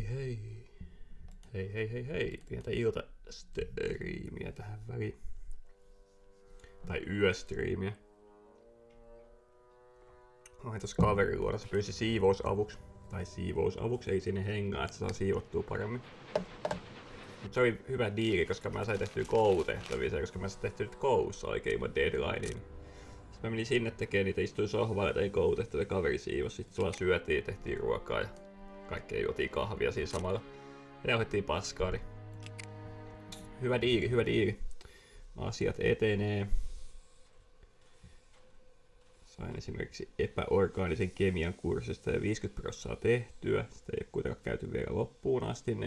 Hei hei. Hei. Pientä iltastriimiä tähän väliin. Tai yöstriimiä. Mä tossa kaverin luona, se pyysi siivousavuksi. Tai siivousavuksi, ei sinne hengaa, että saa siivottua paremmin. Mut se oli hyvä diili, koska mä sain tehtyä koulutehtäviä, koska mä sain tehtyä nyt koulussa oikein ilman deadlinea. Sitten mä menin sinne tekemään niitä, istuin sohvalle ja tein koulutehtäviä, kaveri siivos. Sitten sulla syötiin ja tehtiin ruokaa ja kaikkea juotiin kahvia siinä samalla. Ja jauhettiin paskaa, niin hyvä diili. Asiat etenee. Sain esimerkiksi epäorgaanisen kemian kurssista ja 50% tehtyä. Sitä ei ole kuitenkaan käyty vielä loppuun asti.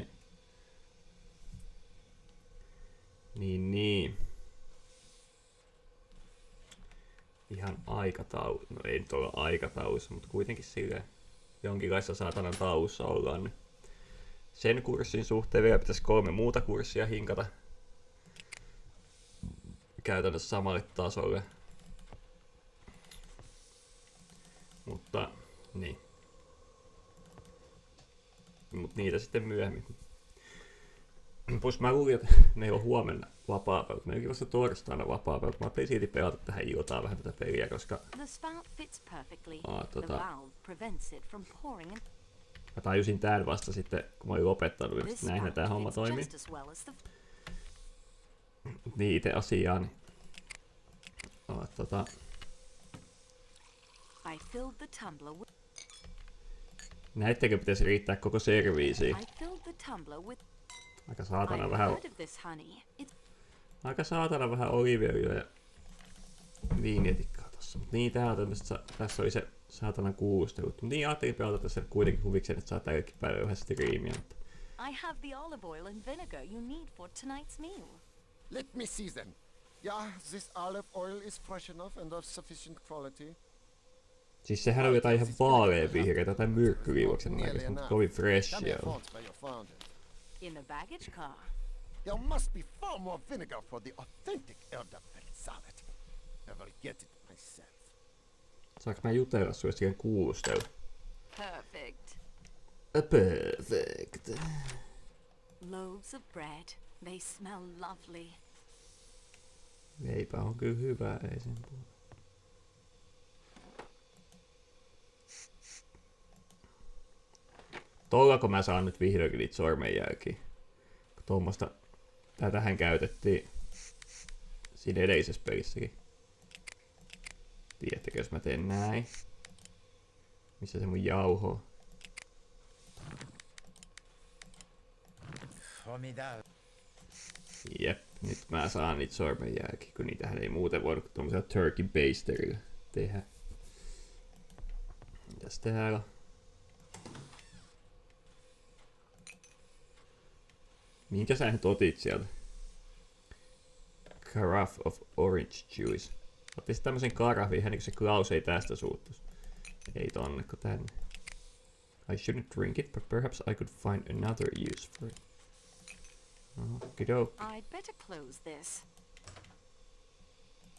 Niin. Ihan aikataulu. No ei nyt olla aikataulussa, mutta kuitenkin silleen jonkinlaisessa saatanan tauossa ollaan nyt. Sen kurssin suhteen vielä pitäisi 3 muuta kurssia hinkata käytännössä samalle tasolle. Mutta niin. Mut niitä sitten myöhemmin. Plus mä luulin, että meillä on huomenna vapaapäivät. Meillä on vasta torstaina vapaapäivät. Mä ajattelin silti pelata tähän iltaan vähän tätä peliä, koska mä tajusin tän vasta sitten, kun mä olin lopettanut, että näinhän tää homma toimii. Niin itse asiaan. Näittekö pitäisi riittää koko serviisiin? Aika saatana vähän oliiviöljyä ja viinietikkaa tossa. Mut niin tää on tämmöstä, tässä oli se saatanan kuulustelu. Mut niin ajattelin pelata tässä kuitenkin huvikseen, että saa tällekin päivä yhdessä striimiä. I have the olive oil and vinegar you need for tonight's meal. Let me see them. Yeah, this olive oil is fresh enough and of sufficient quality. Siis sehän oli jotain ihan vaaleanvihreitä tai myrkkyviivoksen näköistä, mutta kovin freshia on. In the baggage car. There must be far more vinegar for the authentic elderberry salad. I will get it myself. Saanko mä jutella sulle siihen kuulustelu? Perfect. Perfect. Loaves of bread. They smell lovely. Leipä on kyllä hyvä, ei sen puhuta. Tollako mä saan nyt vihdoinkin niitä sormenjälkiä? Tuommoista, tätähän käytettiin siinä edellisessä pelissäkin. Tiedättekö, jos mä teen näin? Missä se mun jauho? Jep, nyt mä saan niitä sormenjälkiä, kun niitähän ei muuten voinut tuommoisella turkey basterilla tehdä. Mitäs täällä? Minkä sä nyt otit sieltä? Carafe of orange juice. Otit tämmösen karafin, ihan niin kuin se Klaus ei tästä suuttuisi. Ei tonneko tänne. I shouldn't drink it, but perhaps I could find another use for it. Okey-doke. I'd better close this.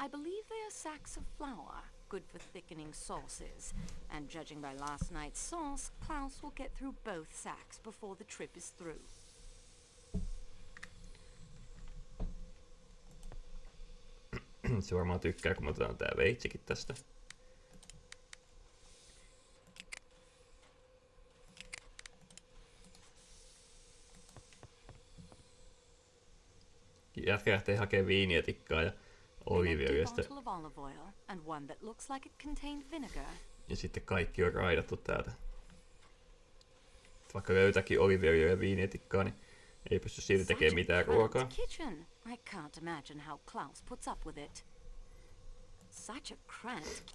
I believe they are sacks of flour, good for thickening sauces. And judging by last night's sauce, Klaus will get through both sacks before the trip is through. Se varmaan tykkää, kun mä otetaan tää veitsikin tästä. Jätkä lähtee hakemaan viinietikkaa ja oliiviöljystä. Ja sitten kaikki on raidattu täältä. Vaikka löytääkin oliiviöljyä ja viinietikkaa, niin ei pysty siitä tekemään mitään ruokaa. I can't imagine how Klaus puts up with it. Such a cramped.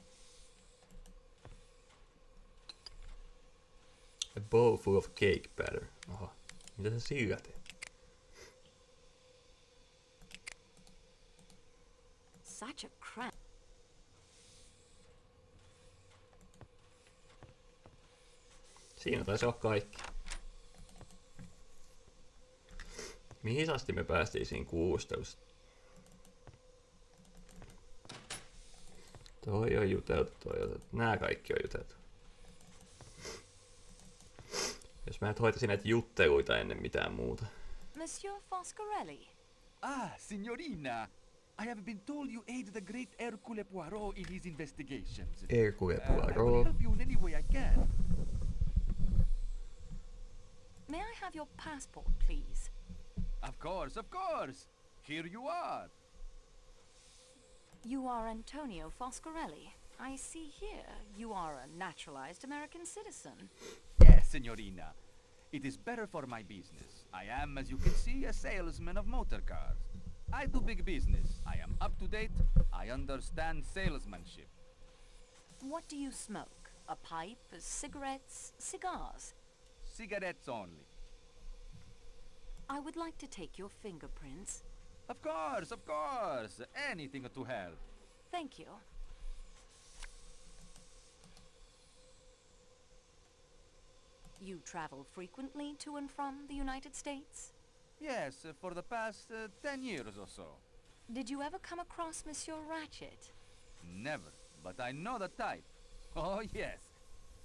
A bowl full of cake batter. Oho, mitä sä sillä teet? Such a cramp. Siinä taisi olla kaikki. Mihin asti me päästiin siinä kuulustelussa? Toi on juteltu, Nää kaikki on juteltu. Jos mä et hoitaisin näitä jutteluita ennen mitään muuta. Monsieur Foscarelli. Ah, signorina! I have been told you aid the great Hercule Poirot in his investigations. Hercule I will Poirot. help you in any way I can. May I have your passport, please? Of course, of course! Here you are! You are Antonio Foscarelli. I see here you are a naturalized American citizen. Yes, signorina. It is better for my business. I am, as you can see, a salesman of motor cars. I do big business. I am up to date. I understand salesmanship. What do you smoke? A pipe, cigarettes, cigars? Cigarettes only. I would like to take your fingerprints. Of course, of course. Anything to help. Thank you. You travel frequently to and from the United States? Yes, for the past 10 years or so. Did you ever come across Monsieur Ratchet? Never, but I know the type. Oh, yes.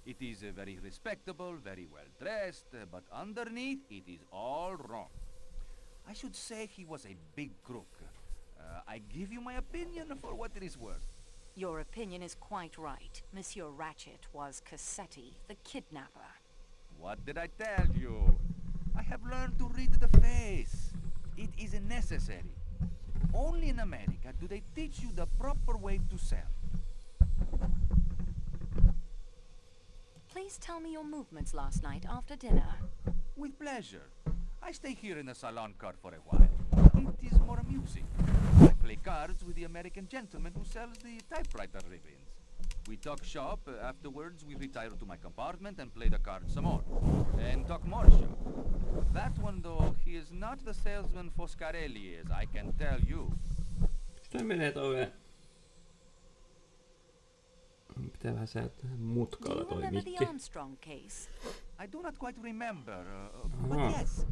It is very respectable, very well dressed, but underneath it is all wrong. I should say he was a big crook. I give you my opinion for what it is worth. Your opinion is quite right. Monsieur Ratchet was Cassetti, the kidnapper. What did I tell you? I have learned to read the face. It is necessary. Only in America do they teach you the proper way to sell. Please tell me your movements last night after dinner. With pleasure. I stay here in the salon car for a while. It is more amusing. I play cards with the American gentleman who sells the typewriter ribbons. We talk shop, afterwards we retire to my compartment and play the cards some more. And talk more shop. That one though, he is not the salesman Foscarelli is, I can tell you. Toi menee tolleen... Pitää vähän säätää Do mutkalla you toi remember the mikki. Armstrong case? I do not quite remember, but yes,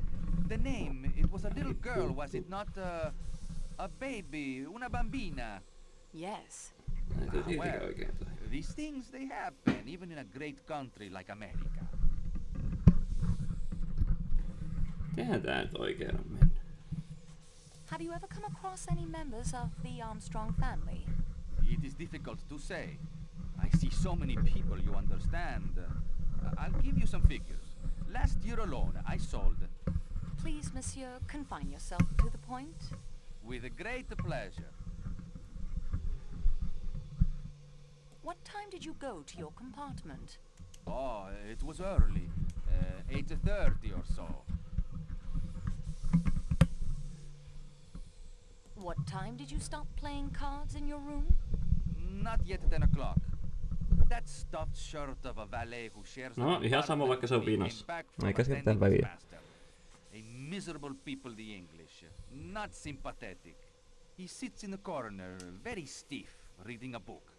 the name, it was a little girl, was it not? A baby, una bambina. Yes. Näitä ei Well, oikein toi. these things, they happen, even in a great country like America. Eihän tää nyt oikein on mennyt. Have you ever come across any members of the Armstrong family? It is difficult to say. I see so many people, you understand. I'll give you some figures. Last year alone, I sold, Please, monsieur, confine yourself to the point. with great pleasure. What time did you go to your compartment? Oh, it was early, 8:30 or so. What time did you stop playing cards in your room? Not yet 10 o'clock. That stuffed shirt of a valet who shares No, the ihan sama apartment vaikka se on with me vinos. came back from Eikä se attending mitään his väliä. master. A miserable people, the English. Not sympathetic. He sits in the corner, very stiff, reading a book.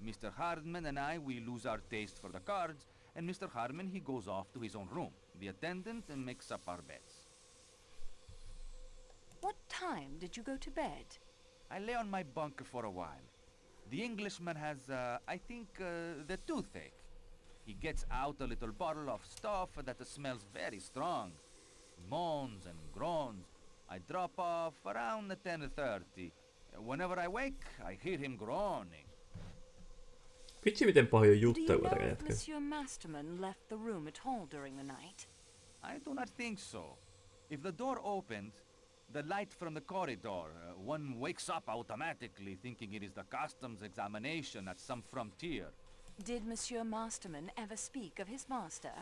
Mr. Hardman and I, we lose our taste for the cards, and Mr. Hardman, he goes off to his own room. The attendant makes up our beds. What time did you go to bed? I lay on my bunk for a while. The Englishman has, I think, the toothache. He gets out a little bottle of stuff that smells very strong. Moans and groans. I drop off around 10:30. Whenever I wake, I hear him groaning. Vitsi miten paljon Do you juttelua know tällä if jätkällä. Monsieur Masterman left the room at all during the night? I do not think so. If the door opened, the light from the corridor, one wakes up automatically thinking it is the customs examination at some frontier. Did Monsieur Masterman ever speak of his master?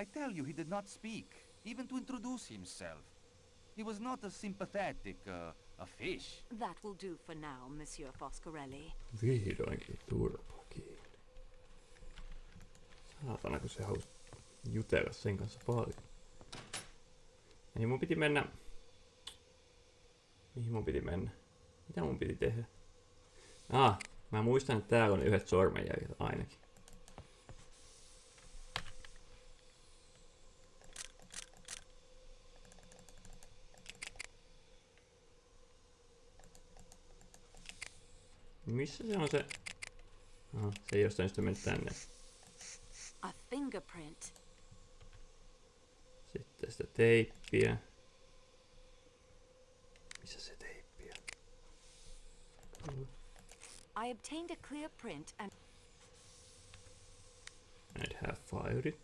I tell you, he did not speak, even to introduce himself. He was not a sympathetic, a fish. That will do for now, Monsieur Foscarelli. Vihdoinkin turpa kiinni. Saatana kun se halusi jutella sen kanssa paljon. Niin mun piti mennä... Mihin mun piti mennä? Mitä mun piti tehdä? Mä muistan, että täällä on yhdet sormenjäljet ainakin. Missä se on se? Se ei jostain sitten mennyt tänne. A fingerprint. Sitten sitä teippiä. Missä se teippi on? I obtained a clear print and I'd have fired it.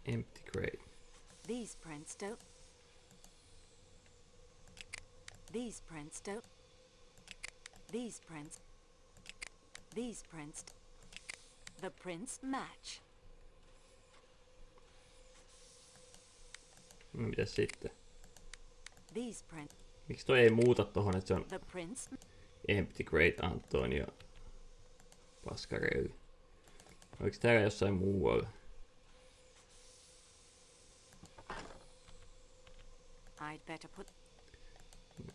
Empty crate. these prints don't. These prints don't. These prints. These prints. The prints match. No mitäs sitten? These prints. Miksi toi ei muuta tohon, että se on The prints. Empty Great Antonio Pascarelli? Oliko täällä jossain muualla? I'd better put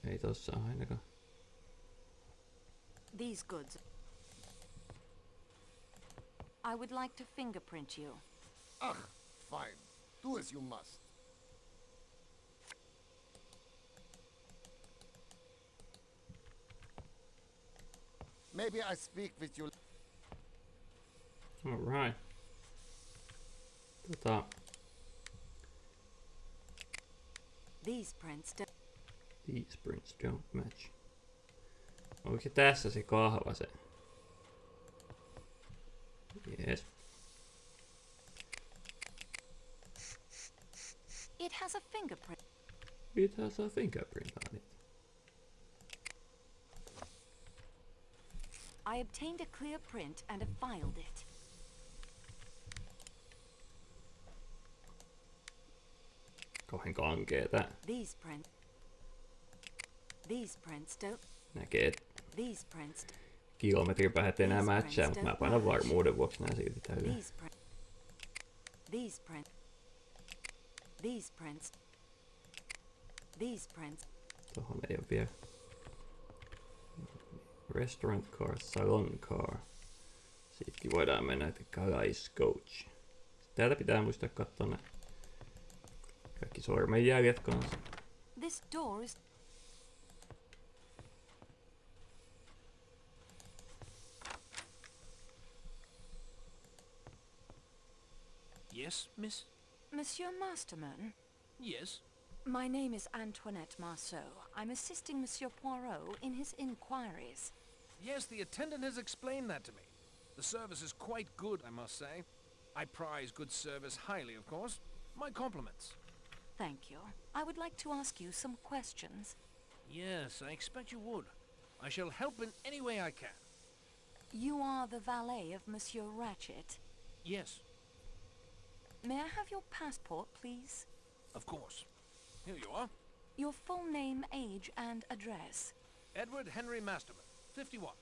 Ei tossa ainakaan. these goods. I would like to fingerprint you. Ach, fine. Do as you must. Maybe I speak with you. Alright. These prints don't. These prints don't match. Oliko se tässä se kahva se? Yes. It has a fingerprint. It has a fingerprint on it. I obtained a clear print and have filed it. Kauhean kankeeta. These prints don't. Näkee, että These prints. kilometrin päähän et enää matchaa, mutta mä painan varmuuden vuoksi nää silti täyden. These prints. These prints. These prints. These prints. Tohon ei oo vielä. Restaurant car, salon car. Siitäkin voidaan mennä, että Calais coach. Täältä pitää muistaa katsoa ne kaikki sormenjäljet kanssa. This door is. Yes, miss? Monsieur Masterman, Yes. my name is Antoinette Marceau. I'm assisting Monsieur Poirot in his inquiries. Yes, the attendant has explained that to me. The service is quite good, I must say. I prize good service highly, of course. My compliments. Thank you. I would like to ask you some questions. Yes, I expect you would. I shall help in any way I can. You are the valet of Monsieur Ratchet. Yes, May I have your passport, please? of course. Here you are. Your full name, age, and address. Edward Henry Masterman, 51.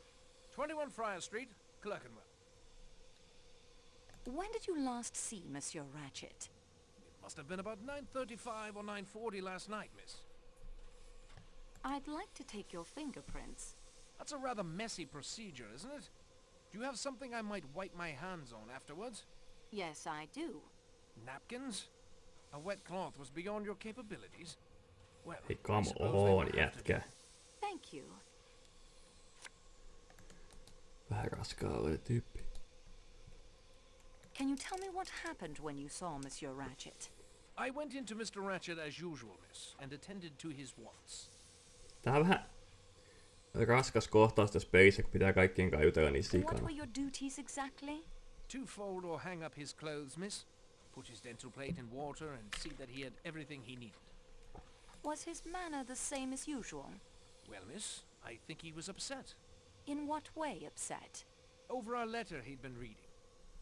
21 Friar Street, Clerkenwell. When did you last see Monsieur Ratchet? It must have been about 9:35 or 9:40 last night, miss. I'd like to take your fingerprints. That's a rather messy procedure, isn't it? Do you have something I might wipe my hands on afterwards? Yes, I do. Napkins? A wet cloth was beyond your capabilities? Well, Hei, I come suppose they on, will have to jätkä. do. Thank you. Vähän raskaalle tyyppi. Can you tell me what happened when you saw Monsieur Ratchet? I went into Mr. Ratchet as usual, miss, and attended to his wants. Tää on vähän raskas kohtaus tässä pelissä, kun pitää kaikkien kanssa jutella niistä What sikana. were your duties exactly? To fold or hang up his clothes, miss. Put his dental plate in water and see that he had everything he needed. Was his manner the same as usual? Well, miss, I think he was upset. In what way upset? Over our letter he'd been reading.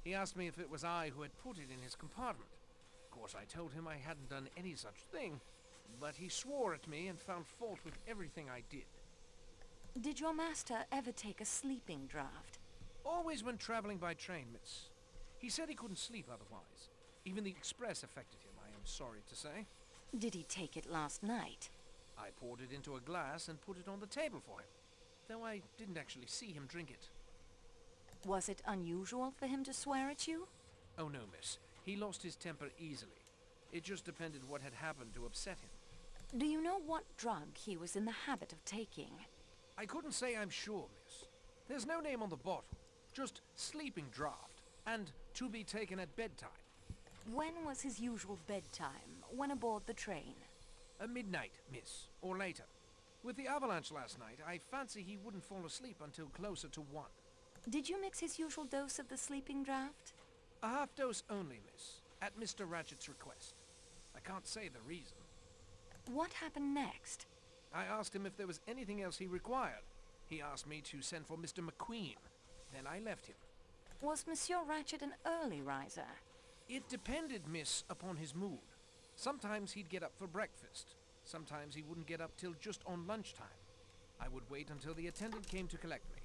He asked me if it was I who had put it in his compartment. Of course, I told him I hadn't done any such thing, but he swore at me and found fault with everything I did. Did your master ever take a sleeping draught? Always when traveling by train, miss. He said he couldn't sleep otherwise. Even the express affected him, I am sorry to say. Did he take it last night? I poured it into a glass and put it on the table for him, though I didn't actually see him drink it. Was it unusual for him to swear at you? Oh no, miss. He lost his temper easily. It just depended what had happened to upset him. Do you know what drug he was in the habit of taking? I couldn't say I'm sure, miss. There's no name on the bottle. Just sleeping draft. And to be taken at bedtime. When was his usual bedtime? When aboard the train? Midnight, miss. Or later. With the avalanche last night, I fancy he wouldn't fall asleep until closer to 1. Did you mix his usual dose of the sleeping draught? A half dose only, miss. At Mr. Ratchet's request. I can't say the reason. What happened next? I asked him if there was anything else he required. He asked me to send for Mr. McQueen. Then I left him. Was Monsieur Ratchet an early riser? It depended, miss, upon his mood. Sometimes he'd get up for breakfast. Sometimes he wouldn't get up till just on lunchtime. I would wait until the attendant came to collect me.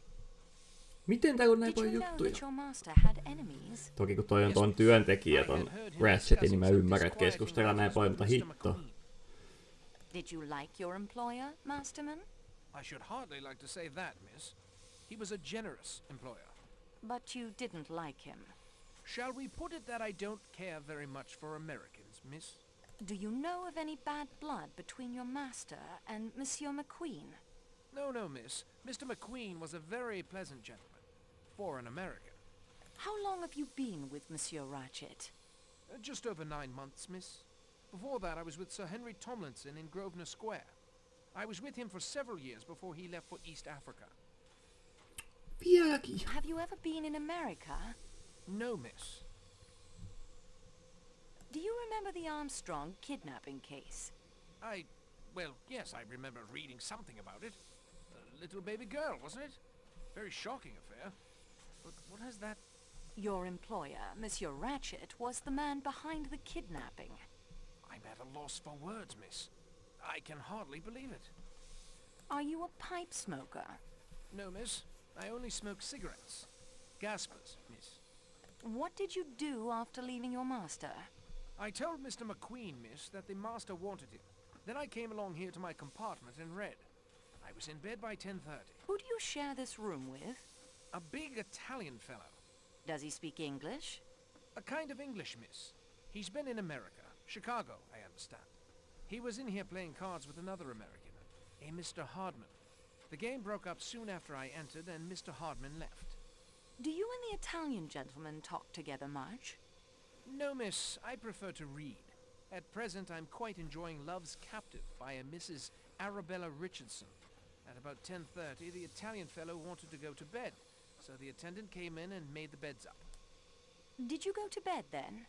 Miten täällä on näin Did you paljon know juttuja? that your master had enemies? Toki kun toi on ton työntekijä ton Ratchetin, niin mä ymmärrän, että keskustellaan näin paljon, mutta hitto. Did you like your employer, Masterman? I should hardly like to say that, miss. He was a generous employer. But you didn't like him. Shall we put it that I don't care very much for Americans, miss? Do you know of any bad blood between your master and Monsieur McQueen? No, miss. Mr. McQueen was a very pleasant gentleman. For an American. How long have you been with Monsieur Ratchet? Just over 9 months, miss. Before that, I was with Sir Henry Tomlinson in Grosvenor Square. I was with him for several years before he left for East Africa. Vieläkin. Have you ever been in America? No, miss. Do you remember the Armstrong kidnapping case? Well, yes, I remember reading something about it. A little baby girl, wasn't it? Very shocking affair. But what has that... Your employer, Monsieur Ratchet, was the man behind the kidnapping. I'm at a loss for words, miss. I can hardly believe it. Are you a pipe smoker? No, miss. I only smoke cigarettes. Gaspers, miss. What did you do after leaving your master? I told Mr. McQueen, miss, that the master wanted him. Then I came along here to my compartment and read. I was in bed by 10:30. Who do you share this room with? A big Italian fellow. Does he speak English? A kind of English, miss. He's been in America. Chicago, I understand. He was in here playing cards with another American, a Mr. Hardman. The game broke up soon after I entered, and Mr. Hardman left. Do you and the Italian gentleman talk together much? No, miss. I prefer to read. At present, I'm quite enjoying Love's Captive by a Mrs. Arabella Richardson. At about 10:30, the Italian fellow wanted to go to bed, so the attendant came in and made the beds up. Did you go to bed then?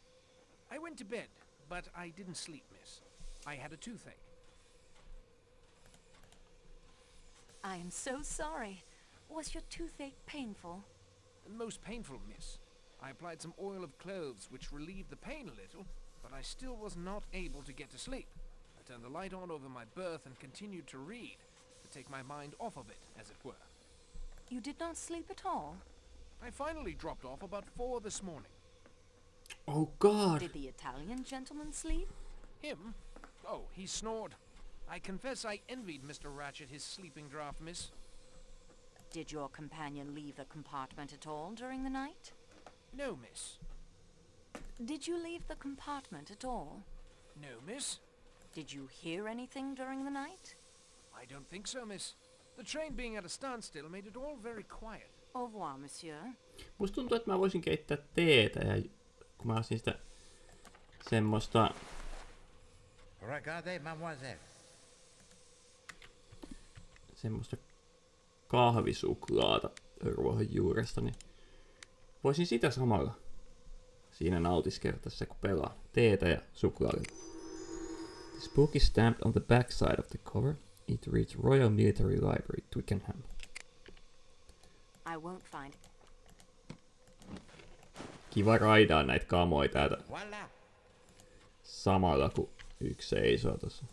I went to bed, but I didn't sleep, miss. I had a toothache. I am so sorry. Was your toothache painful? Most painful, miss. I applied some oil of cloves which relieved the pain a little, but I still was not able to get to sleep. I turned the light on over my berth and continued to read, to take my mind off of it, as it were. You did not sleep at all? I finally dropped off about 4 this morning. Oh god. Did the Italian gentleman sleep? Him? Oh, he snored. I confess I envied Mr. Ratchet his sleeping draught, miss. Did your companion leave the compartment at all during the night? No, miss. Did you leave the compartment at all? No, miss. Did you hear anything during the night? I don't think so, miss. The train being at a standstill made it all very quiet. Au revoir, monsieur. Musta tuntuu, että mä voisin keittää teetä, ja kun mä olisin sitä semmoista... Regardez, mademoiselle. Semmoista kahvisuklaata ruohonjuuresta, niin voisin sitä samalla siinä nautiskella tässä, kun pelaa teetä ja suklaata. This book is stamped on the back side of the cover. It reads Royal Military Library, Twickenham. I won't find it. Kiva raidaa näitä kamoja täältä Voilà. samalla, kun yksi seisoo tossa.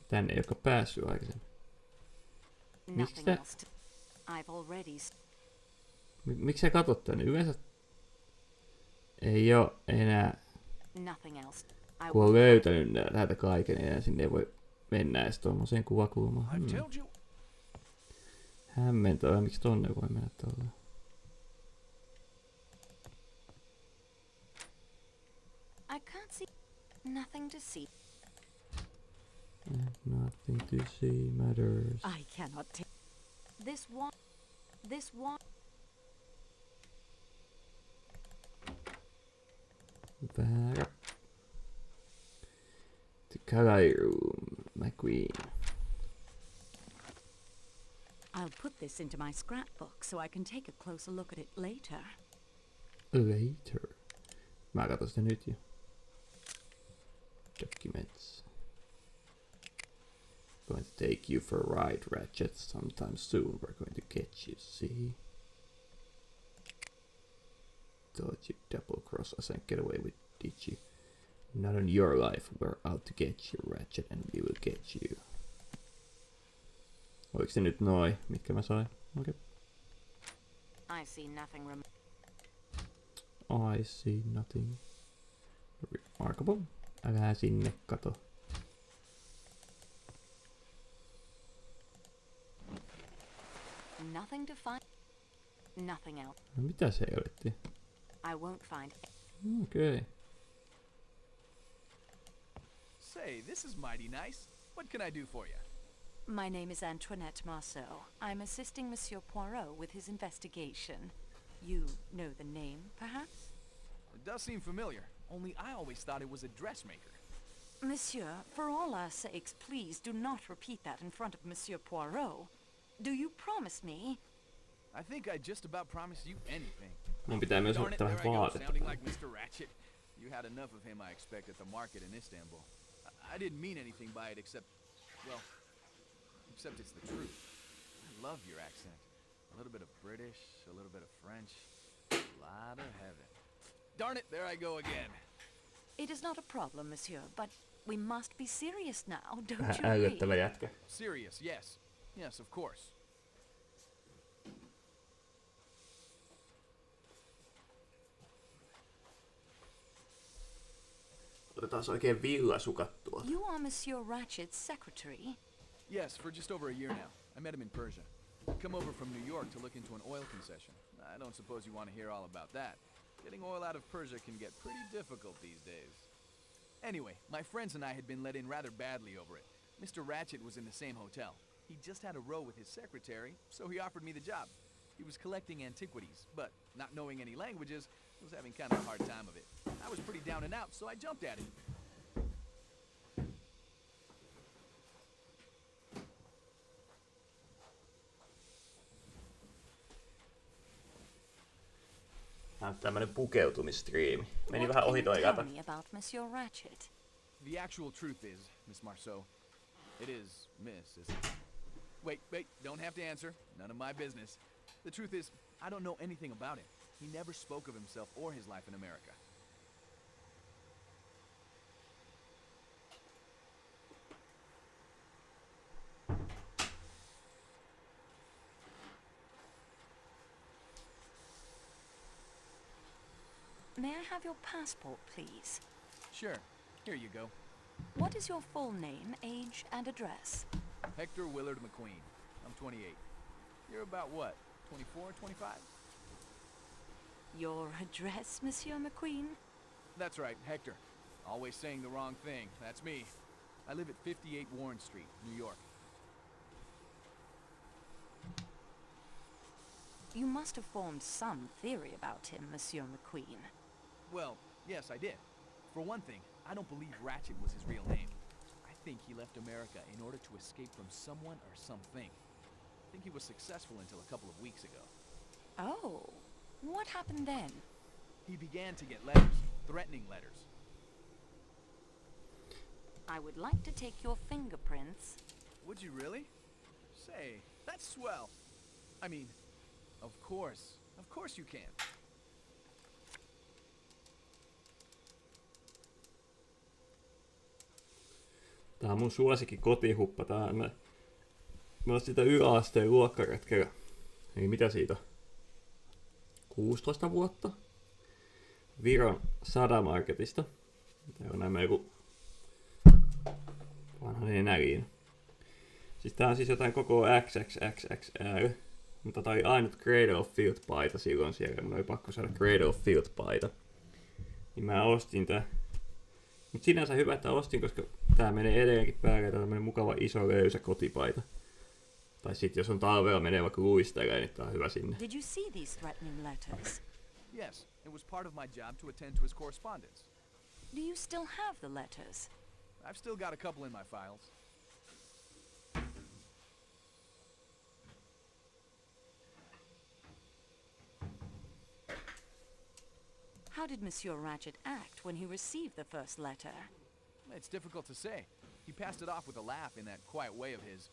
Tänne ei olekaan päässyt aikaisemmin. Nothing tää- else to... I've already... Miksi sä katot tänne? Yleensä ei oo enää, Nothing else. I kun on will... löytänyt täältä kaiken, ja sinne ei voi mennä edes tommoseen kuvakulmaan. I've told you. Hämmentävää, miksi tonne voi mennä tolleen. nothing to see. And nothing to see matters. I cannot take this one. This one. Väärä. The Gallery Room, McQueen. I'll put this into my scrapbook so I can take a closer look at it later. Later. Mä katson sitä nyt jo. Documents. Going to take you for a ride, Ratchet. Sometime soon we're going to catch you, see? Thought you'd double cross us and get away with, did you? Not on your life. We're out to get you, Ratchet, and we will get you. Oliko se nyt noi, mitkä mä sain? Okei. I see nothing I see nothing. Remarkable. Älä sinne kato. Nothing to find. Nothing else. No mitä se helvetti? I won't find. Okei. Say, this is mighty nice. What can I do for you? My name is Antoinette Marceau. I'm assisting Monsieur Poirot with his investigation. You know the name, perhaps? It does seem familiar, only I always thought it was a dressmaker. Monsieur, for all our sakes, please do not repeat that in front of Monsieur Poirot. Do you promise me? I think I just about promised you anything. Mun pitää myös Darn it, ottaa there I go, vaatetta. sounding like Mr. Ratchet. You had enough of him, I expect, at the market in Istanbul. I didn't mean anything by it except, well, except it's the truth. I love your accent. A little bit of British, a little bit of French, a lot of heaven. Darn it, there I go again. It is not a problem, Monsieur, but we must be serious now, don't you Älyttävä agree? jätkä. Serious, yes. Yes, of course. Otetaan oikein villasukat tuolta. You are Monsieur Ratchet's secretary. Yes, for just over a year now. I met him in Persia. Come over from New York to look into an oil concession. I don't suppose you want to hear all about that. Getting oil out of Persia can get pretty difficult these days. Anyway, my friends and I had been let in rather badly over it. Mr. Ratchet was in the same hotel. He just had a row with his secretary, so he offered me the job. He was collecting antiquities, but not knowing any languages, was having kind of a hard time of it. I was pretty down and out, so I jumped at it. Tää on tämmönen pukeutumistriimi. Meni What vähän can ohi you toi tell kata. me about Monsieur Ratchet? The actual truth is, Miss Marceau, it is Miss, isn't it? Wait, don't have to answer. None of my business. The truth is, I don't know anything about him. He never spoke of himself or his life in America. May I have your passport, please? Sure, here you go. What is your full name, age, and address? Hector Willard McQueen. I'm 28. You're about what, 24, 25? Your address, Monsieur McQueen? That's right, Hector. Always saying the wrong thing. That's me. I live at 58 Warren Street, New York. You must have formed some theory about him, Monsieur McQueen. Well, yes, I did. For one thing, I don't believe Ratchet was his real name. I think he left America in order to escape from someone or something. I think he was successful until a couple of weeks ago. Oh, what happened then? He began to get letters, threatening letters. I would like to take your fingerprints. Would you really? Say, that's swell. I mean, of course you can. Tää on mun suosikki kotihuppa. Mä oon sitä yläasteen luokkaretkellä. Eli mitä siitä on? 16 vuotta. Viron Sadamarketista. Tää on nämä joku vanha enäliin. Siis tää on siis jotain koko XXXXL. Mutta tää oli ainut Cradle of Field-paita silloin siellä. Mun oli pakko saada Cradle of Field-paita. Niin mä ostin tää Mut sinänsä hyvä, että ostin, koska tää menee edelleenkin päälle, tämmönen mukava iso löysä kotipaita. Tai sit jos on talvella menee vaikka luistelee, niin tää on hyvä sinne. Did you see these threatening letters? Yes, it was part of my job to attend to his correspondence. Do you still have the letters? I've still got a couple in my files. How did Monsieur Ratchet act when he received the first letter? It's difficult to say. He passed it off with a laugh in that quiet way of his.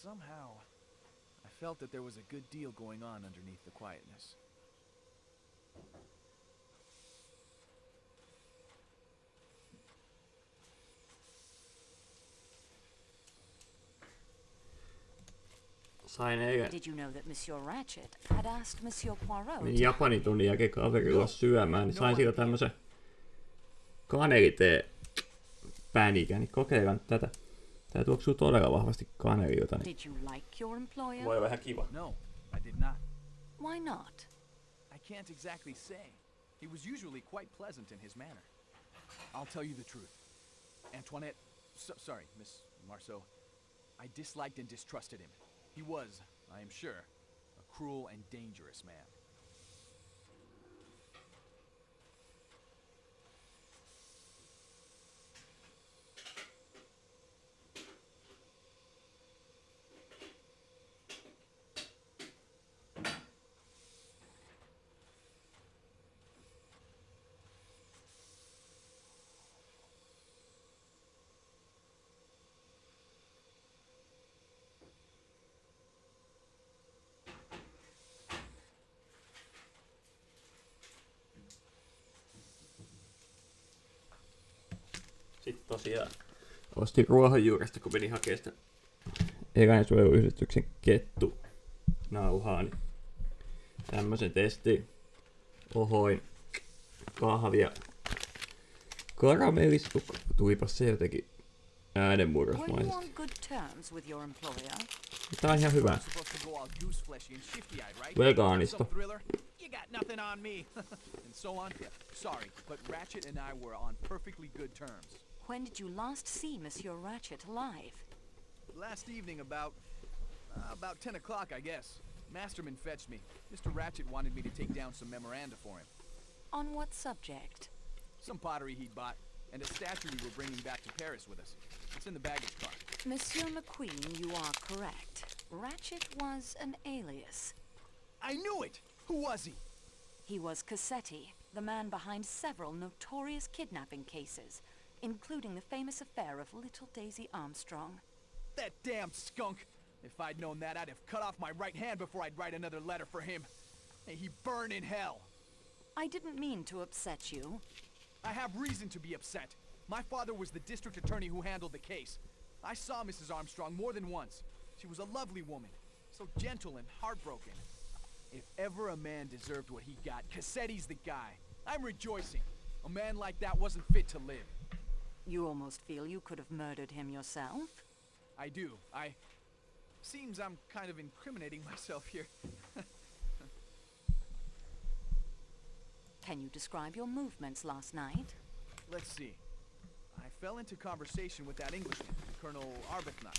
Somehow, I felt that there was a good deal going on underneath the quietness. Sain eilen Did you know that Monsieur Ratchet had asked Monsieur Poirot menin to Japanin tunnin jälkeen kaverilla syömään, niin sain siitä tämmösen kanelitee pänikän, niin kokeillaan tätä. Tää tuoksuu todella vahvasti kanelilta. Niin Did you like your employer? voi olla ihan kiva. No, I did not. Why not? I can't exactly say. He was usually quite pleasant in his manner. I'll tell you the truth. Antoinette, sorry, Miss Marceau, I disliked and distrusted him. He was, I am sure, a cruel and dangerous man. Sitten tosiaan ostin ruohonjuuresta, kun menin hakemaan sitä eläinsuojeluyhdistyksen kettu nauhaa, niin tämmösen testin. Ohoin kahvia karamellistu. Tulipas se jotenkin äänenmurros Were you maisesti. on good terms with your employer? Tää on ihan hyvä. Supposed to go all goose fleshy and shifty-eyed, right? Vegaanista. Some thriller? You got nothing on me. And so on. Yeah, sorry, but Ratchet and I were on perfectly good terms. When did you last see Monsieur Ratchet alive? Last evening about 10 o'clock, I guess. Masterman fetched me. Mr. Ratchet wanted me to take down some memoranda for him. On what subject? Some pottery he'd bought, and a statue we were bringing back to Paris with us. It's in the baggage car. Monsieur McQueen, you are correct. Ratchet was an alias. I knew it! Who was he? He was Cassetti, the man behind several notorious kidnapping cases, including the famous affair of little Daisy Armstrong. That damn skunk! If I'd known that, I'd have cut off my right hand before I'd write another letter for him. May he burn in hell. I didn't mean to upset you. I have reason to be upset. My father was the district attorney who handled the case. I saw Mrs. Armstrong more than once. She was a lovely woman, so gentle and heartbroken. If ever a man deserved what he got, Cassetti's the guy. I'm rejoicing. A man like that wasn't fit to live. You almost feel you could have murdered him yourself? I do. Seems I'm kind of incriminating myself here. Can you describe your movements last night? Let's see. I fell into conversation with that Englishman, Colonel Arbuthnot.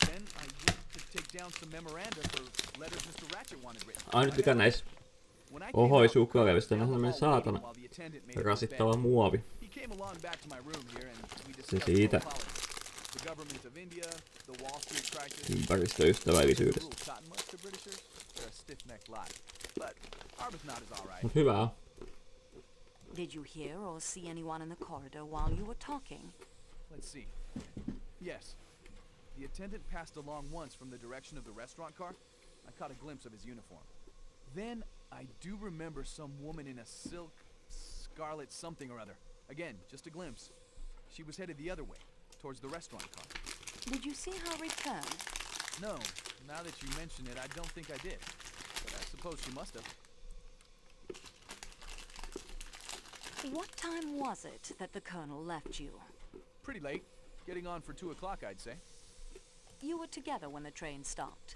Then I went to take down some memoranda for letters Mr. Ratchet wanted written. Ainut mikä näissä When I came ohoi out, suklaalevystä I on found the semmonen hall saatana waiting while the attendant made her rasittava bed. muovi. He came along back to my room here and we discussed siitä. world politics, the government of India, the Wall Street crisis. Ympäristöystävällisyydestä. Little cotton much to Britishers? They're a stiff-necked lot. But Arbuthnot is all right. Mut hyvä on. Did you hear or see anyone in the corridor while you were talking? Let's see. Yes. The attendant passed along once from the direction of the restaurant car. I caught a glimpse of his uniform. Then I do remember some woman in a silk, scarlet something or other. Again, just a glimpse. She was headed the other way, towards the restaurant car. Did you see her return? No, now that you mention it, I don't think I did. But I suppose she must have. What time was it that the Colonel left you? Pretty late. Getting on for 2 o'clock, I'd say. You were together when the train stopped.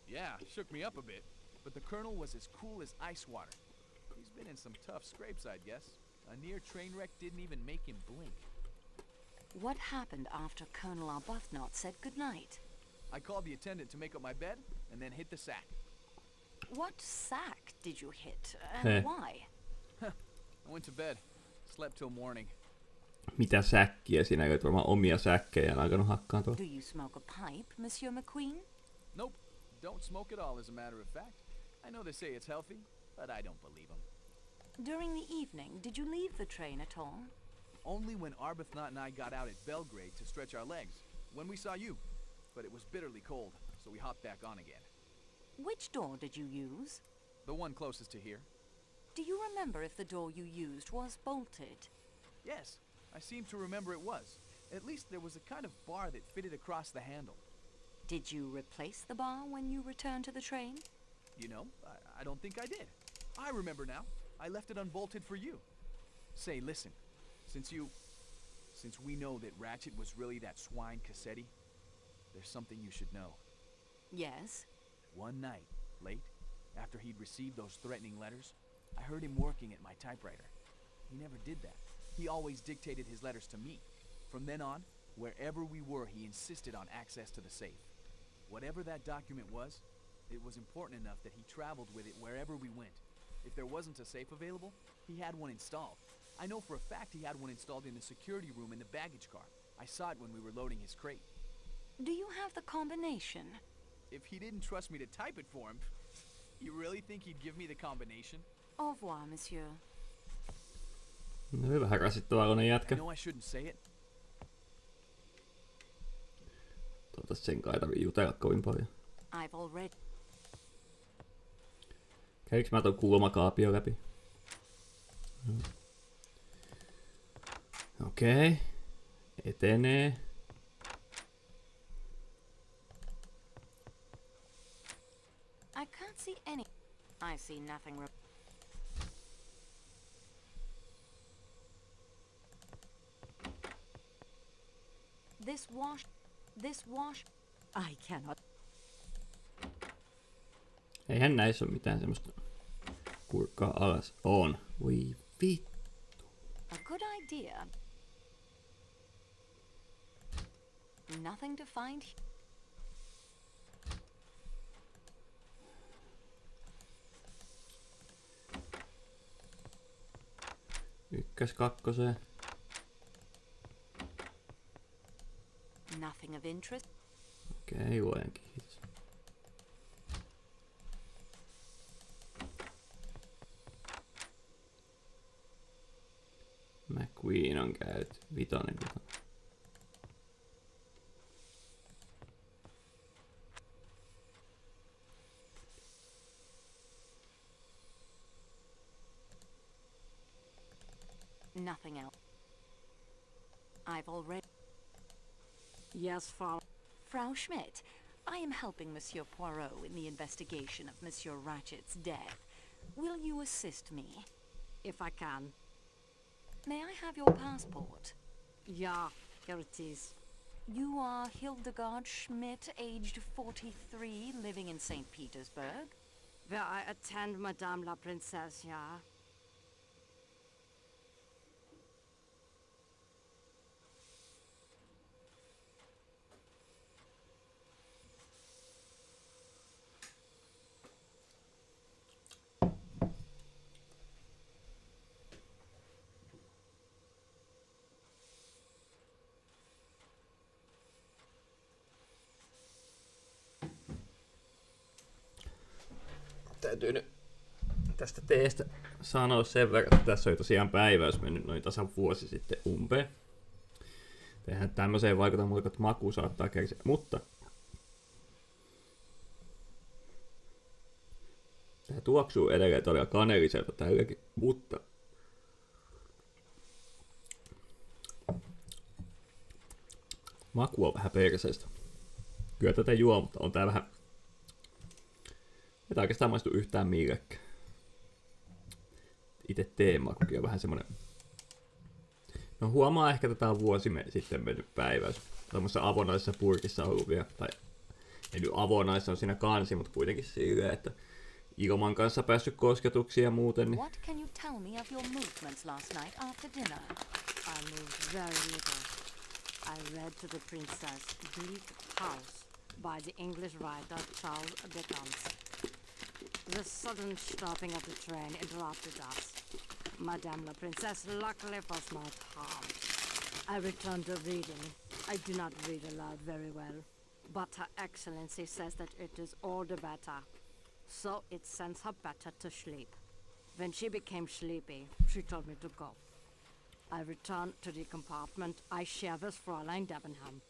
Yeah, shook me up a bit. But the Colonel was as cool as ice water. He's been in some tough scrapes, I'd guess. A near train wreck didn't even make him blink. What happened after Colonel Arbuthnot said goodnight? I called the attendant to make up my bed, and then hit the sack. What sack did you hit, Heh. and why? I went to bed. Slept till morning. Mitä säkkiä sinä olet? Varmaan omia säkkejä on alkanut hakkaantua. Do you smoke a pipe, Monsieur McQueen? Nope. Don't smoke at all, as a matter of fact. I know they say it's healthy, but I don't believe them. During the evening, did you leave the train at all? Only when Arbuthnot and I got out at Belgrade to stretch our legs. When we saw you. But it was bitterly cold, so we hopped back on again. Which door did you use? The one closest to here. Do you remember if the door you used was bolted? Yes, I seem to remember it was. At least there was a kind of bar that fitted across the handle. Did you replace the bar when you returned to the train? You know, I don't think I did. I remember now. I left it unbolted for you. Say, listen, since we know that Ratchet was really that swine Cassetti, there's something you should know. Yes. One night, late, after he'd received those threatening letters, I heard him working at my typewriter. He never did that. He always dictated his letters to me. From then on, wherever we were, he insisted on access to the safe. Whatever that document was, it was important enough that he traveled with it wherever we went. If there wasn't a safe available, he had one installed. I know for a fact he had one installed in the security room in the baggage car. I saw it when we were loading his crate. Do you have the combination? If he didn't trust me to type it for him, you really think he'd give me the combination? Au revoir, monsieur. No, vähän rasittavainen I jätkä. know I shouldn't say it. Toivottavasti sen kai ei tarvii jutella kovin paljon. I've already... Käykö mä ton kulmakaapio läpi? Okei. Etenee. I can't see any... I see nothing... This wash... I cannot... Eihän näissä ole mitään semmoista kurkkaa alas. On. Voi vittu. A good idea. Nothing to find... Ykkös kakkoseen. Nothing of interest. Okei, luen kiitos. McQueen on käyty. Vitonen. Nothing else. I've already... Yes, Frau Schmidt, I am helping Monsieur Poirot in the investigation of Monsieur Ratchet's death. Will you assist me? If I can. May I have your passport? Yeah, here it is. You are Hildegard Schmidt, aged 43, living in St. Petersburg. Where I attend Madame la Princesse, yeah. Täytyy nyt tästä teestä sanoa sen verran, että tässä oli tosiaan päiväys mennyt noin tasan vuosi sitten umpeen. Eihän tämmöiseen vaikuta muuta, että maku saattaa kärsiä, mutta tää tuoksuu edelleen todella kaneliselta tälläkin, mutta maku on vähän perseestä. Kyllä tätä juo, mutta on tää vähän... Ei oikeastaan maistu yhtään millekään. Itse teemakukin on vähän semmonen... No huomaa ehkä, että tää on vuosi sitten mennyt päiväys. Tuommoisessa avonaisessa purkissa on ollut vielä, tai ei nyt avonaisessa on siinä kansi, mutta kuitenkin silleen, että ilman kanssa päässyt kosketuksiin ja muuten. Niin... What can you tell me of your movements last night after dinner? I moved very little. I read to the princess Bleak House by the English writer Charles Dickens. The sudden stopping of the train interrupted us. Madame la Princesse luckily was not harmed. I returned to reading. I do not read aloud very well, but Her Excellency says that it is all the better. So it sends her better to sleep. When she became sleepy, she told me to go. I returned to the compartment I share with Fräulein Debenham.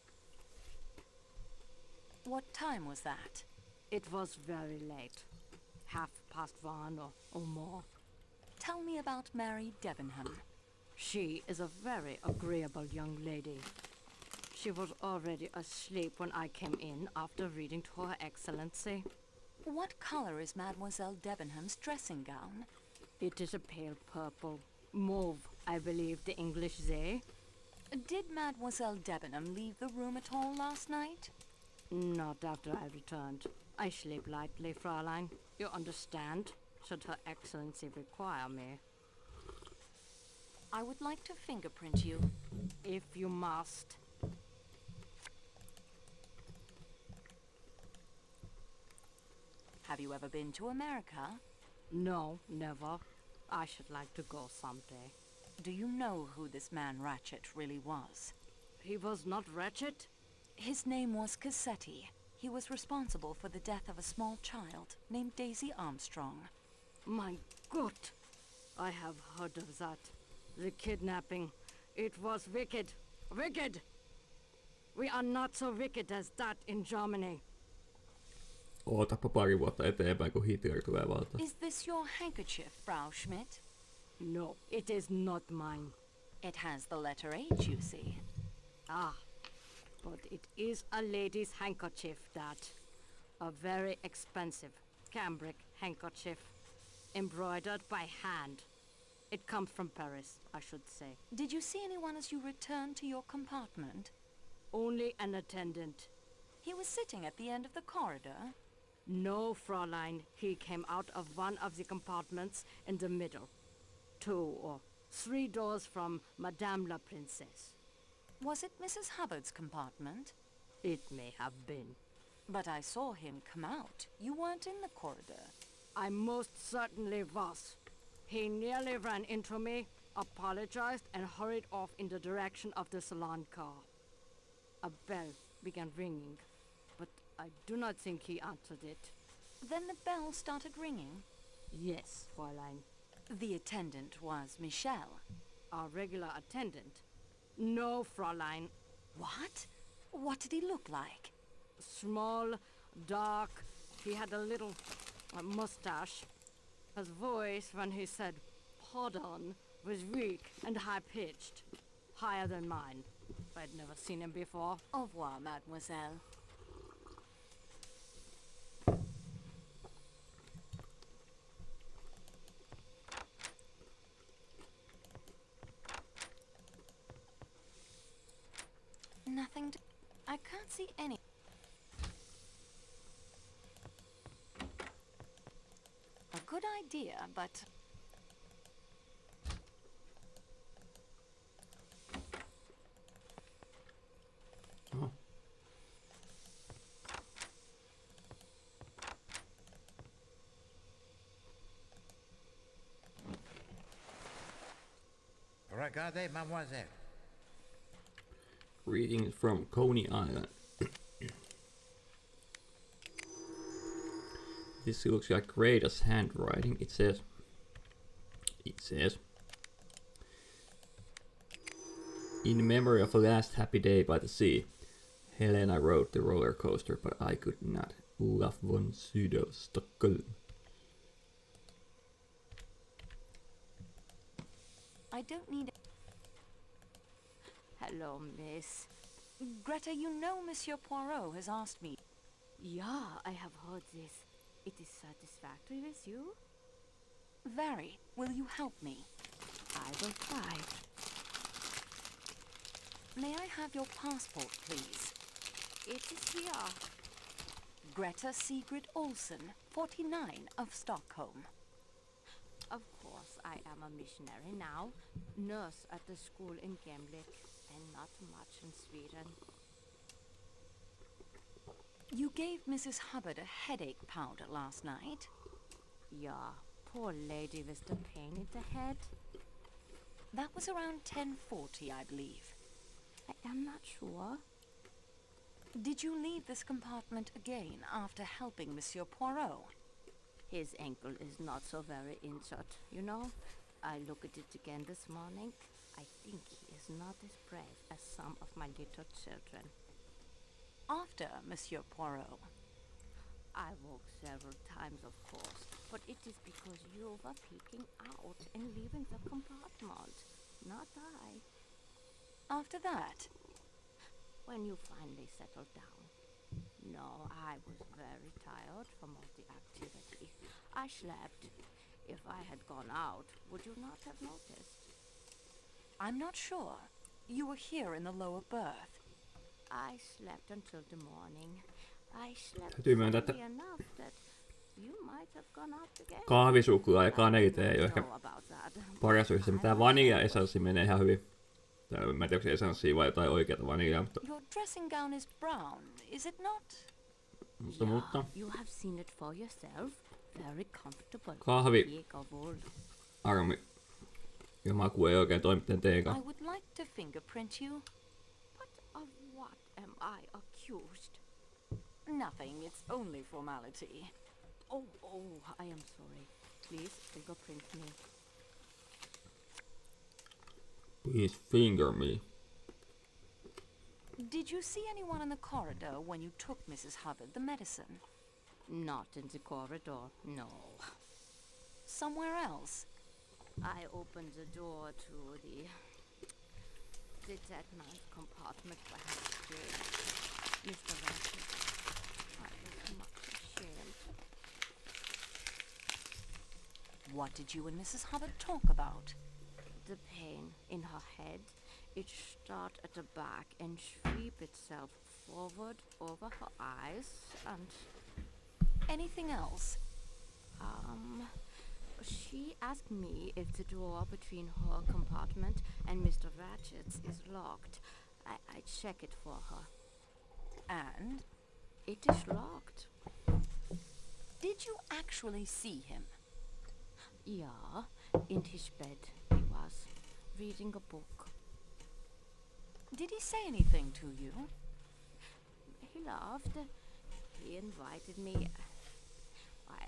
What time was that? It was very late. 1:30 or more. Tell me about Mary Debenham. She is a very agreeable young lady. She was already asleep when I came in after reading to Her Excellency. What color is Mademoiselle Debenham's dressing gown? It is a pale purple. Mauve, I believe the English say. Did Mademoiselle Debenham leave the room at all last night? Not after I returned. I sleep lightly, Fräulein. You understand? Should Her Excellency require me. I would like to fingerprint you. If you must. Have you ever been to America? No, never. I should like to go someday. Do you know who this man Ratchet really was? He was not wretched? His name was Cassetti. He was responsible for the death of a small child named Daisy Armstrong. My God! I have heard of that. The kidnapping. It was wicked. Wicked! We are not so wicked as that in Germany. Ootapa pari vuotta eteenpäin, kun Hitler tulee valtaan. Is this your handkerchief, Frau Schmidt? No, it is not mine. It has the letter H, you see. Ah, but it is a lady's handkerchief, that. A very expensive cambric handkerchief, embroidered by hand. It comes from Paris, I should say. Did you see anyone as you returned to your compartment? Only an attendant. He was sitting at the end of the corridor. No, Fräulein. He came out of one of the compartments in the middle. 2 or 3 doors from Madame la Princesse. Was it Mrs. Hubbard's compartment? It may have been. But I saw him come out. You weren't in the corridor. I most certainly was. He nearly ran into me, apologized, and hurried off in the direction of the salon car. A bell began ringing, but I do not think he answered it. Then the bell started ringing. Yes, Fräulein. The attendant was Michel. Our regular attendant? No, Fräulein. What? What did he look like? Small, dark. He had a little mustache. His voice, when he said "pardon," was weak and high-pitched. Higher than mine. I'd never seen him before. Au revoir, mademoiselle. Nothing to... I can't see any... A good idea, but... Oh. Regardez, mademoiselle. Reading from Coney Island. This looks like Grada's handwriting. It says, in memory of a last happy day by the sea, Helena rode the roller coaster, but I could not. Olaf von Sydow, Stockholm. I don't need... Hello, miss. Greta, you know Monsieur Poirot has asked me... Yeah, I have heard this. It is satisfactory with you? Very. Will you help me? I will try. May I have your passport, please? It is here. Greta Sigrid Olsen, 49 of Stockholm. Of course, I am I'm a missionary now, nurse at the school in Gemlik, and not much in Sweden. You gave Mrs. Hubbard a headache powder last night. Yeah, poor lady with the pain in the head. That was around 10:40, I believe. I am not sure. Did you leave this compartment again after helping Monsieur Poirot? His ankle is not so very injured, you know. I looked at it again this morning. I think he is not as brave as some of my little children. After Monsieur Poirot. I woke several times, of course, but it is because you were peeking out and leaving the compartment, not I. After that? When you finally settled down. No, I was very tired from all the activity. I slept. If I had gone out, would you not have noticed? I'm not sure. You were here in the lower berth. I slept until the morning. I slept Täytyy myöntää, että early enough that you might have gone out again. kahvisuklaa ja kanelitee ei ole ehkä Know about that. paras yhdessä. Tämä vanilja-esanssi menee ihan hyvin. Mä en tiedä, onko se esanssia vai jotain oikeata vaniljaa, mutta... Your dressing gown is brown, is it not? mutta... You have seen it for yourself. Very comfortable. Kahvi... Big of wool. Armi... Ja maku ei oikein toimi miten teekaan. I would like to fingerprint you. But of what am I accused? Nothing, it's only formality. Oh, I am sorry. Please fingerprint me. Please finger me. Did you see anyone in the corridor when you took Mrs. Hubbard the medicine? Not in the corridor, no. Somewhere else? I opened the door to the dead man's compartment by Mr. Ratchet. I was much ashamed. What did you and Mrs. Hubbard talk about? The pain in her head, it started at the back and sweep itself forward over her eyes and... Anything else? She asked me if the door between her compartment and Mr. Ratchet's is locked. I check it for her. And? It is locked. Did you actually see him? Yeah, in his bed he was, reading a book. Did he say anything to you? He laughed. He invited me.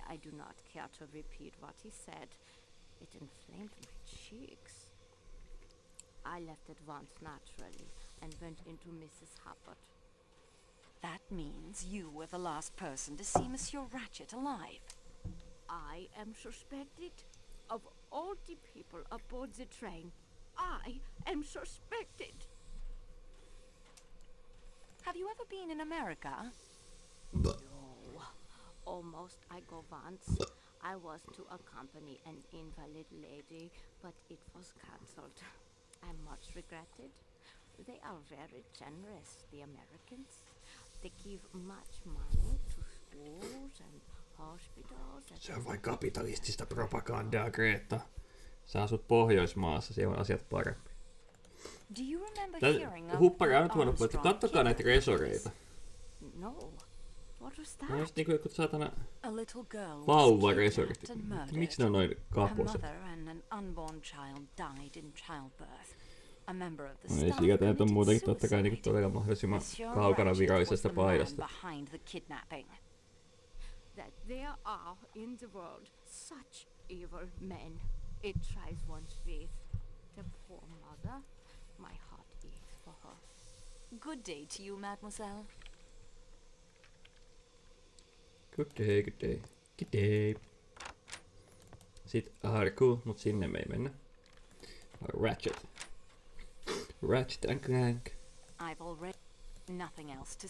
I do not care to repeat what he said. It inflamed my cheeks. I left at once naturally and went into Mrs. Hubbard. That means you were the last person to see Monsieur Ratchet alive. I am suspected of all the people aboard the train. I am suspected. Have you ever been in America? No. Almost I go once. I was to accompany an invalid lady, but it was cancelled. I much regretted. They are very generous, the Americans. They give much money to schools and hospitals. Se on vain kapitalistista propagandaa, Greta. Sä asut Pohjoismaassa, siellä on asiat paremmin. Do you remember hearing of Huppari on tuonut, että kattokaa näitä resoreita. No. What was that? No just niinku joku saatana a little girl vauvaresorit. and murdered. Miksi ne on noin Her kaposet? mother and an unborn child died in childbirth. A member of the No ei staff sieltä on committed muutenkin totta kai niinku suicide. todella mahdollisimman Monsieur kaukana Ratchet virallisesta was the man paidasta. behind the kidnapping. That there are in the world such evil men. It tries one's faith. The poor mother, my heart aches for her. Good day to you, mademoiselle. Good day, good day. Good day. Sitten Arku, mut sinne me ei mennä. Ratchet. Ratchet and Clank. I've already nothing else to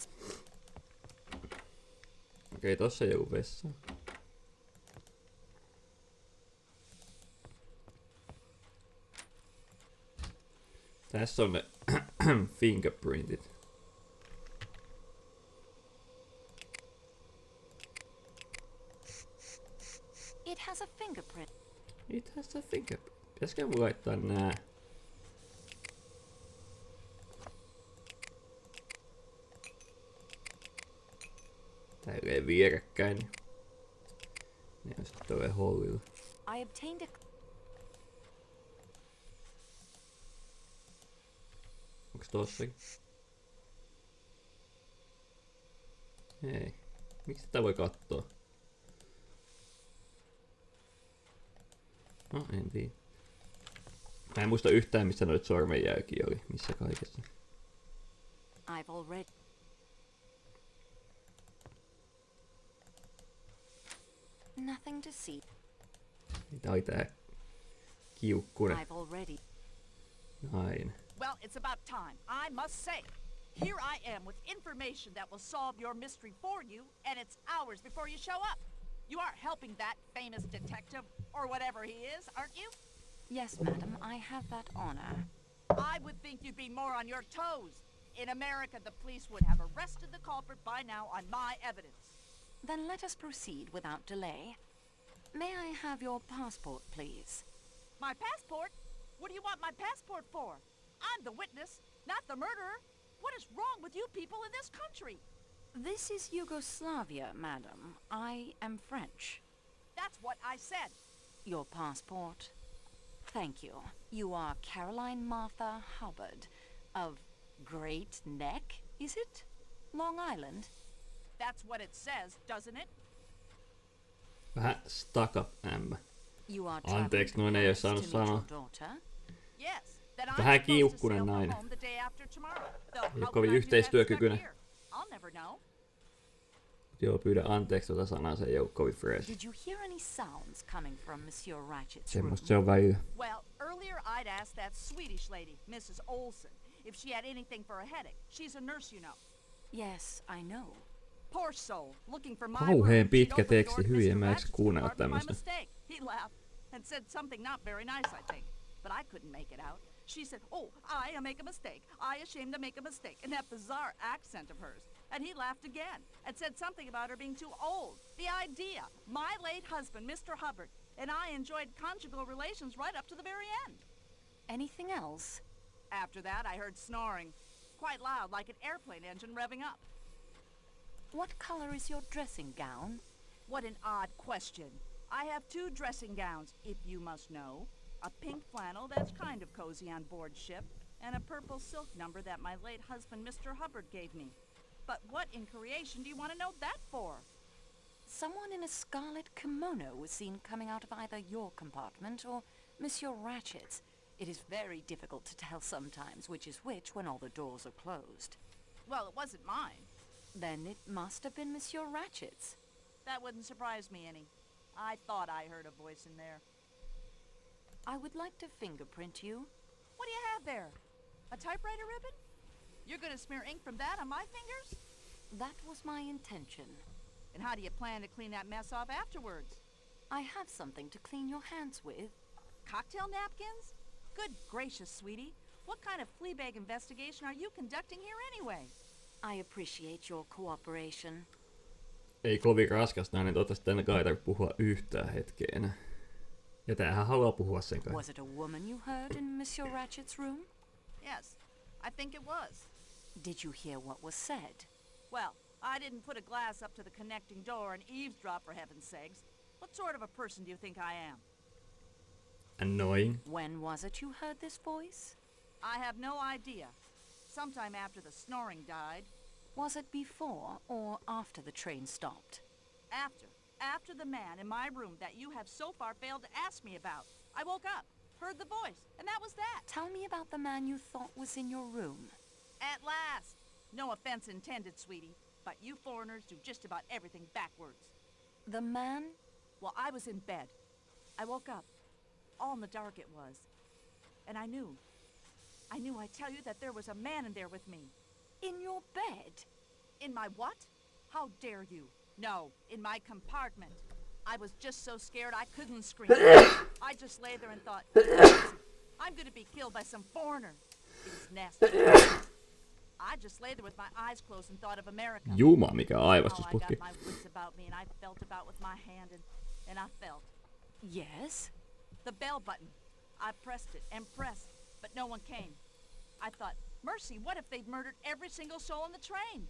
Okei, tossa ei joku vessa. Tässä on ne fingerprintit. It has a fingerprint. It has a fingerprint. Pitäisikö mun laittaa nää? Tälleen vierekkäin. Ne on sitten tolleen hollilla. I obtained a... Onks tossakin? Ei. Miksi tätä voi kattoo? No, en tiedä. Mä en muista yhtään, missä noita sormenjälkiä oli. Missä kaikessa. I've already... Nothing to see. Tää oli tää kiukkunen I've already... nainen. Well, it's about time. I must say, here I am with information that will solve your mystery for you, and it's hours before you show up. You are helping that famous detective, or whatever he is, aren't you? Yes, madam, I have that honor. I would think you'd be more on your toes. In America, the police would have arrested the culprit by now on my evidence. Then let us proceed without delay. May I have your passport, please? My passport? What do you want my passport for? I'm the witness, not the murderer. What is wrong with you people in this country? This is Yugoslavia, madam. I am French. That's what I said. Your passport. Thank you. You are Caroline Martha Hubbard of Great Neck, is it? Long Island? That's what it says, doesn't it? Vähän stuck up ämmä. You are Anteeksi, noin ei oo saanut sanoa. Yes. Then Vähän I'm supposed to kiukkunen sail nainen. home the day after tomorrow. Though Ei oo how kovin would I do that yhteistyökykyinen. stuck here? I'll never know. Joo, pyydän anteeksi tota sanaa, se ei oo kovin fresh. Did you hear any sounds coming from Monsieur Ratchet's room? Semmosta se on välillä. Well, earlier I'd asked that Swedish lady, Mrs. Olson, if she had anything for a headache. She's a nurse, you know. Yes, I know. Poor soul, looking for my Kauheen room. pitkä She'd opened the teksti, door to hyi, Mr. en mä edes Ratchet's kuunnella compartment by tämmöstä. mistake. He laughed and said something not very nice, I think. But I couldn't make it out. She said, "Oh, I make a mistake. I ashamed to make a mistake," in that bizarre accent of hers. And he laughed again and said something about her being too old. The idea. My late husband, Mr. Hubbard, and I enjoyed conjugal relations right up to the very end. Anything else? After that, I heard snoring. Quite loud, like an airplane engine revving up. What color is your dressing gown? What an odd question. I have two dressing gowns, if you must know. A pink flannel that's kind of cozy on board ship, and a purple silk number that my late husband, Mr. Hubbard, gave me. But what in creation do you want to know that for? Someone in a scarlet kimono was seen coming out of either your compartment or Monsieur Ratchet's. It is very difficult to tell sometimes which is which when all the doors are closed. Well, it wasn't mine. Then it must have been Monsieur Ratchet's. That wouldn't surprise me any. I thought I heard a voice in there. I would like to fingerprint you. What do you have there? A typewriter ribbon? You're gonna smear ink from that on my fingers? That was my intention. And how do you plan to clean that mess off afterwards? I have something to clean your hands with. Cocktail napkins? Good gracious, sweetie. What kind of fleabag investigation are you conducting here anyway? I appreciate your cooperation. Ei kovin raskas nainen, toivottavasti tänne kai ei tarvitse puhua yhtään hetkeä enää. Ja tämähän haluaa puhua sen kai. Was it a woman you heard in Monsieur Ratchet's room? Yes, I think it was. Did you hear what was said? Well, I didn't put a glass up to the connecting door and eavesdrop, for heaven's sakes. What sort of a person do you think I am? Annoying. When was it you heard this voice? I have no idea. Sometime after the snoring died. Was it before or after the train stopped? After. After the man in my room that you have so far failed to ask me about. I woke up, heard the voice, and that was that. Tell me about the man you thought was in your room. At last. No offense intended, sweetie, but you foreigners do just about everything backwards. The man? Well, I was in bed. I woke up. All in the dark it was. And I knew, I tell you, that there was a man in there with me. In your bed? In my what? How dare you? No, in my compartment. I was just so scared I couldn't scream. I just lay there and thought, I'm gonna be killed by some foreigner. It was nasty. I just lay there with my eyes closed and thought of America. Juma, mikä How I aivastusputki. got my wits about me and I felt about with my hand and I felt. Yes? The bell button. I pressed it and pressed, but no one came. I thought, mercy, what if they'd murdered every single soul on the train?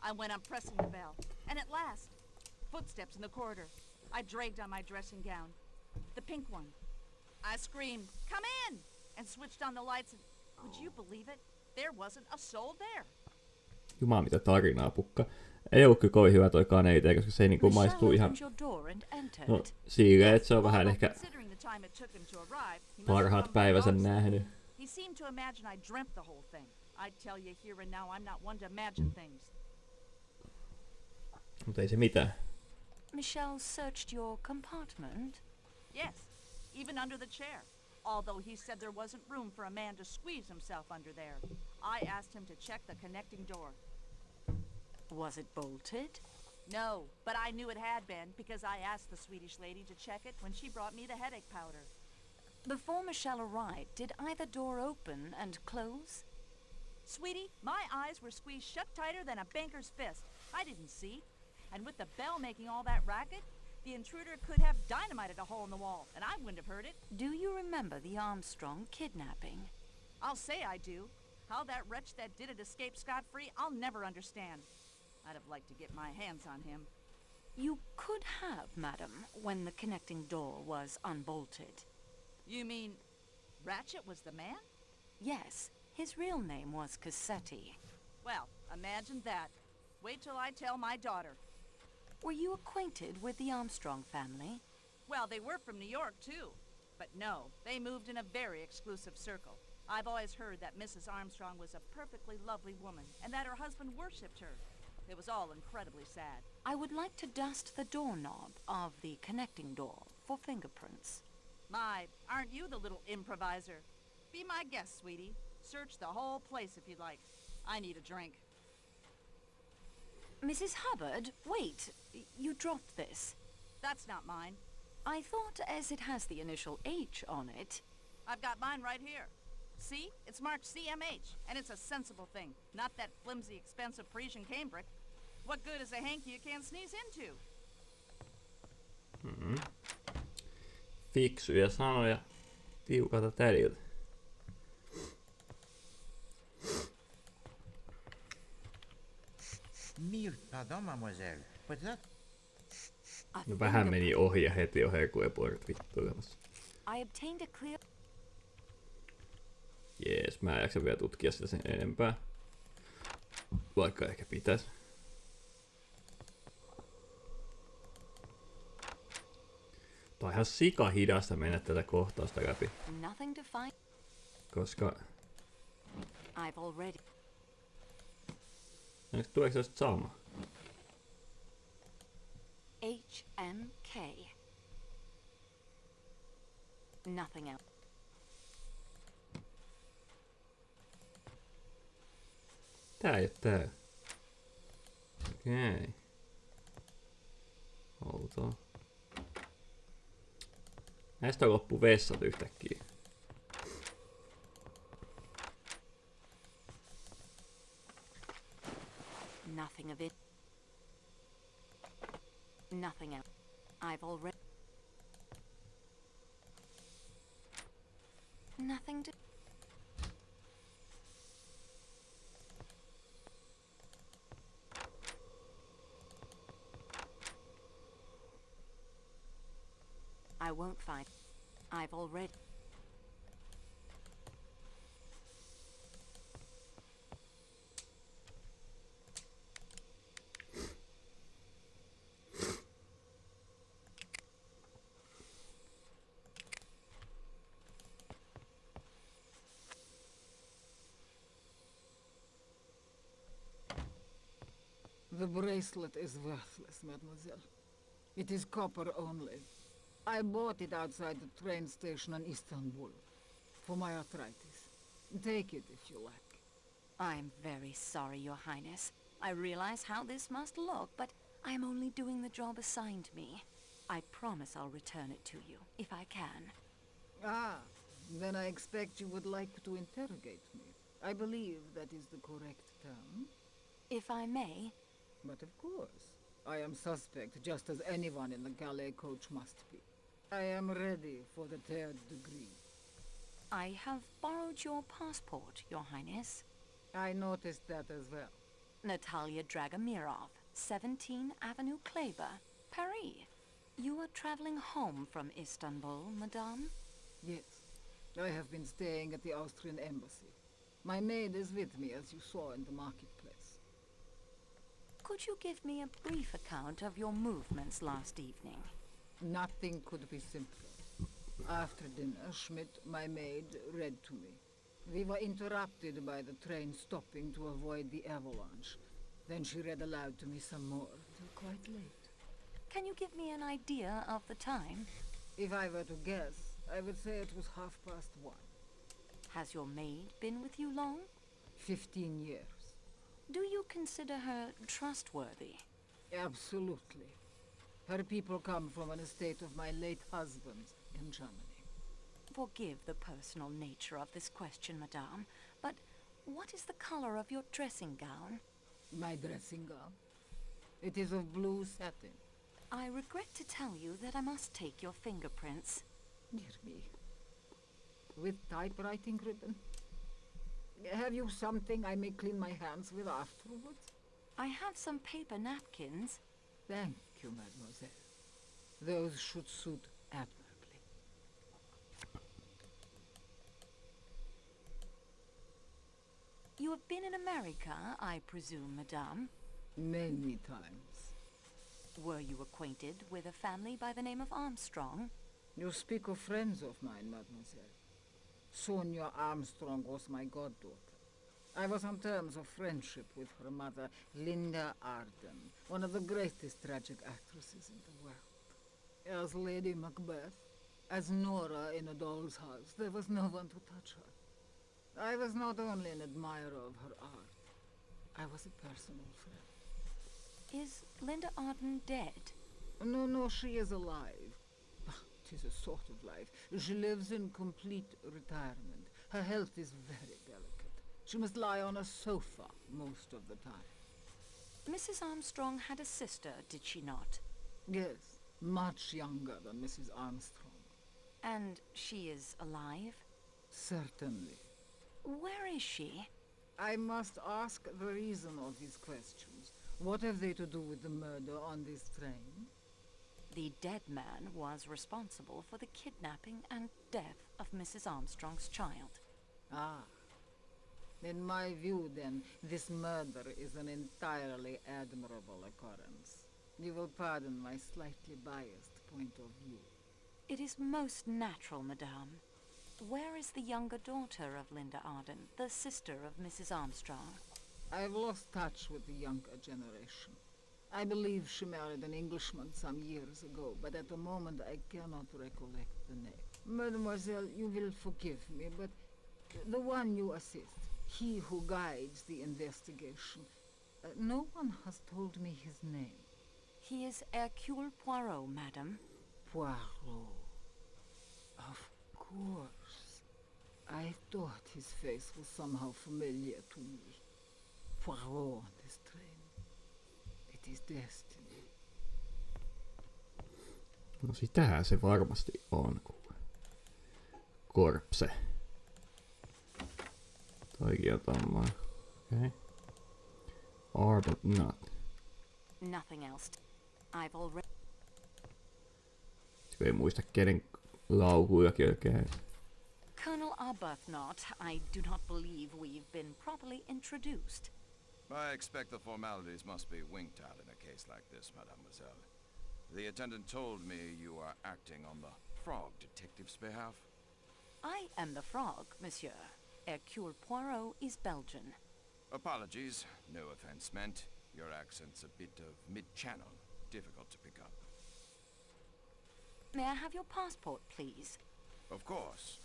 I went on pressing the bell, and at last, footsteps in the corridor. I dragged on my dressing gown, the pink one. I screamed, come in, and switched on the lights, and would you believe it? There wasn't a soul there. Jumaa mitä tarinaa, Pukka. Ei ollut kyllä kovin hyvä toi kaneite, koska se ei niinku maistuu ihan... No, silleen, että se on vähän ehkä parhaat päivänsä nähnyt. He seemed to imagine I dreamt the whole thing. I tell you here and now, I'm not one to imagine things. Mutta ei se mitään. Michelle searched your compartment? Yes, even under the chair. Although he said there wasn't room for a man to squeeze himself under there. I asked him to check the connecting door. Was it bolted? No, but I knew it had been because I asked the Swedish lady to check it when she brought me the headache powder. Before Michelle arrived, did either door open and close? Sweetie, my eyes were squeezed shut tighter than a banker's fist. I didn't see. And with the bell making all that racket, the intruder could have dynamited a hole in the wall, and I wouldn't have heard it. Do you remember the Armstrong kidnapping? I'll say I do. How that wretch that did it escaped scot-free, I'll never understand. I'd have liked to get my hands on him. You could have, madam, when the connecting door was unbolted. You mean Ratchet was the man? Yes, his real name was Cassetti. Well, imagine that. Wait till I tell my daughter. Were you acquainted with the Armstrong family? Well, they were from New York, too. But no, they moved in a very exclusive circle. I've always heard that Mrs. Armstrong was a perfectly lovely woman, and that her husband worshipped her. It was all incredibly sad. I would like to dust the doorknob of the connecting door for fingerprints. My, aren't you the little improviser? Be my guest, sweetie. Search the whole place if you'd like. I need a drink. Mrs. Hubbard, wait. You dropped this. That's not mine. I thought as it has the initial H on it. I've got mine right here. See? It's marked CMH, and it's a sensible thing. Not that flimsy, expensive Parisian cambric. What good is a hanky you can't sneeze into? Fiksuja sanoja tiukalta tädiltä. Pardon, mademoiselle. What's that? No vähän meni ohi ja heti on herkuepuoret vittuilemassa. I obtained a clear... Jees, mä en jaksa vielä tutkia sitä sen enempää. Vaikka ehkä pitäis. Tää on ihan sika hidasta mennä tätä kohtausta läpi. Nothing to find. Koska... I've already... Tuleeko se just sama? HMK. Nothing else. Tää ei oo tää. Okei. Outoa. Näistä loppu vessat yhtäkkiä. Nothing of it. Nothing else. I've already... Nothing to... I won't find... I've already... The bracelet is worthless, mademoiselle. It is copper only. I bought it outside the train station in Istanbul. For my arthritis. Take it if you like. I'm very sorry, Your Highness. I realize how this must look, but I'm only doing the job assigned me. I promise I'll return it to you, if I can. Ah, then I expect you would like to interrogate me. I believe that is the correct term. If I may. But of course, I am suspect just as anyone in the Calais coach must be. I am ready for the third degree. I have borrowed your passport, Your Highness. I noticed that as well. Natalia Dragomirov, 17 Avenue Kleber, Paris. You are traveling home from Istanbul, madame? Yes. I have been staying at the Austrian embassy. My maid is with me, as you saw in the marketplace. Could you give me a brief account of your movements last evening? Nothing could be simpler. After dinner, Schmidt, my maid, read to me. We were interrupted by the train stopping to avoid the avalanche. Then she read aloud to me some more, till quite late. Can you give me an idea of the time? If I were to guess, I would say it was 1:30. Has your maid been with you long? 15 years. Do you consider her trustworthy? Absolutely. Her people come from an estate of my late husband's in Germany. Forgive the personal nature of this question, madame, but what is the color of your dressing gown? My dressing gown? It is of blue satin. I regret to tell you that I must take your fingerprints. Dear me. With typewriting ribbon? Have you something I may clean my hands with afterwards? I have some paper napkins. Thank you, mademoiselle. Those should suit admirably. You have been in America, I presume, madame? Many times. Were you acquainted with a family by the name of Armstrong? You speak of friends of mine, mademoiselle. Sonia Armstrong was my goddaughter. I was on terms of friendship with her mother, Linda Arden, one of the greatest tragic actresses in the world. As Lady Macbeth, as Nora in A Doll's House, there was no one to touch her. I was not only an admirer of her art, I was a personal friend. Is Linda Arden dead? No, she is alive. It is a sort of life. She lives in complete retirement. Her health is very delicate. She must lie on a sofa most of the time. Mrs. Armstrong had a sister, did she not? Yes, much younger than Mrs. Armstrong. And she is alive? Certainly. Where is she? I must ask the reason of these questions. What have they to do with the murder on this train? The dead man was responsible for the kidnapping and death of Mrs. Armstrong's child. Ah. In my view, then, this murder is an entirely admirable occurrence. You will pardon my slightly biased point of view. It is most natural, madame. Where is the younger daughter of Linda Arden, the sister of Mrs. Armstrong? I've lost touch with the younger generation. I believe she married an Englishman some years ago, but at the moment I cannot recollect the name. Mademoiselle, you will forgive me, but the one you assist, he who guides the investigation, no one has told me his name. He is Hercule Poirot, madame. Poirot. Of course. I thought his face was somehow familiar to me. Poirot on this train. It is destiny. No sitähän se varmasti on. Korpse. Toikin on tommoinen. Okay. Are but not. Nothing else. I've already... Ei muista kenen laukujakin oikein. Colonel Arbuthnot, I do not believe we've been properly introduced. I expect the formalities must be winked at in a case like this, mademoiselle. The attendant told me you are acting on the Frog Detective's behalf. I am the Frog, monsieur. Hercule Poirot is Belgian. Apologies, no offense meant. Your accent's a bit of mid-channel, difficult to pick up. May I have your passport, please? Of course.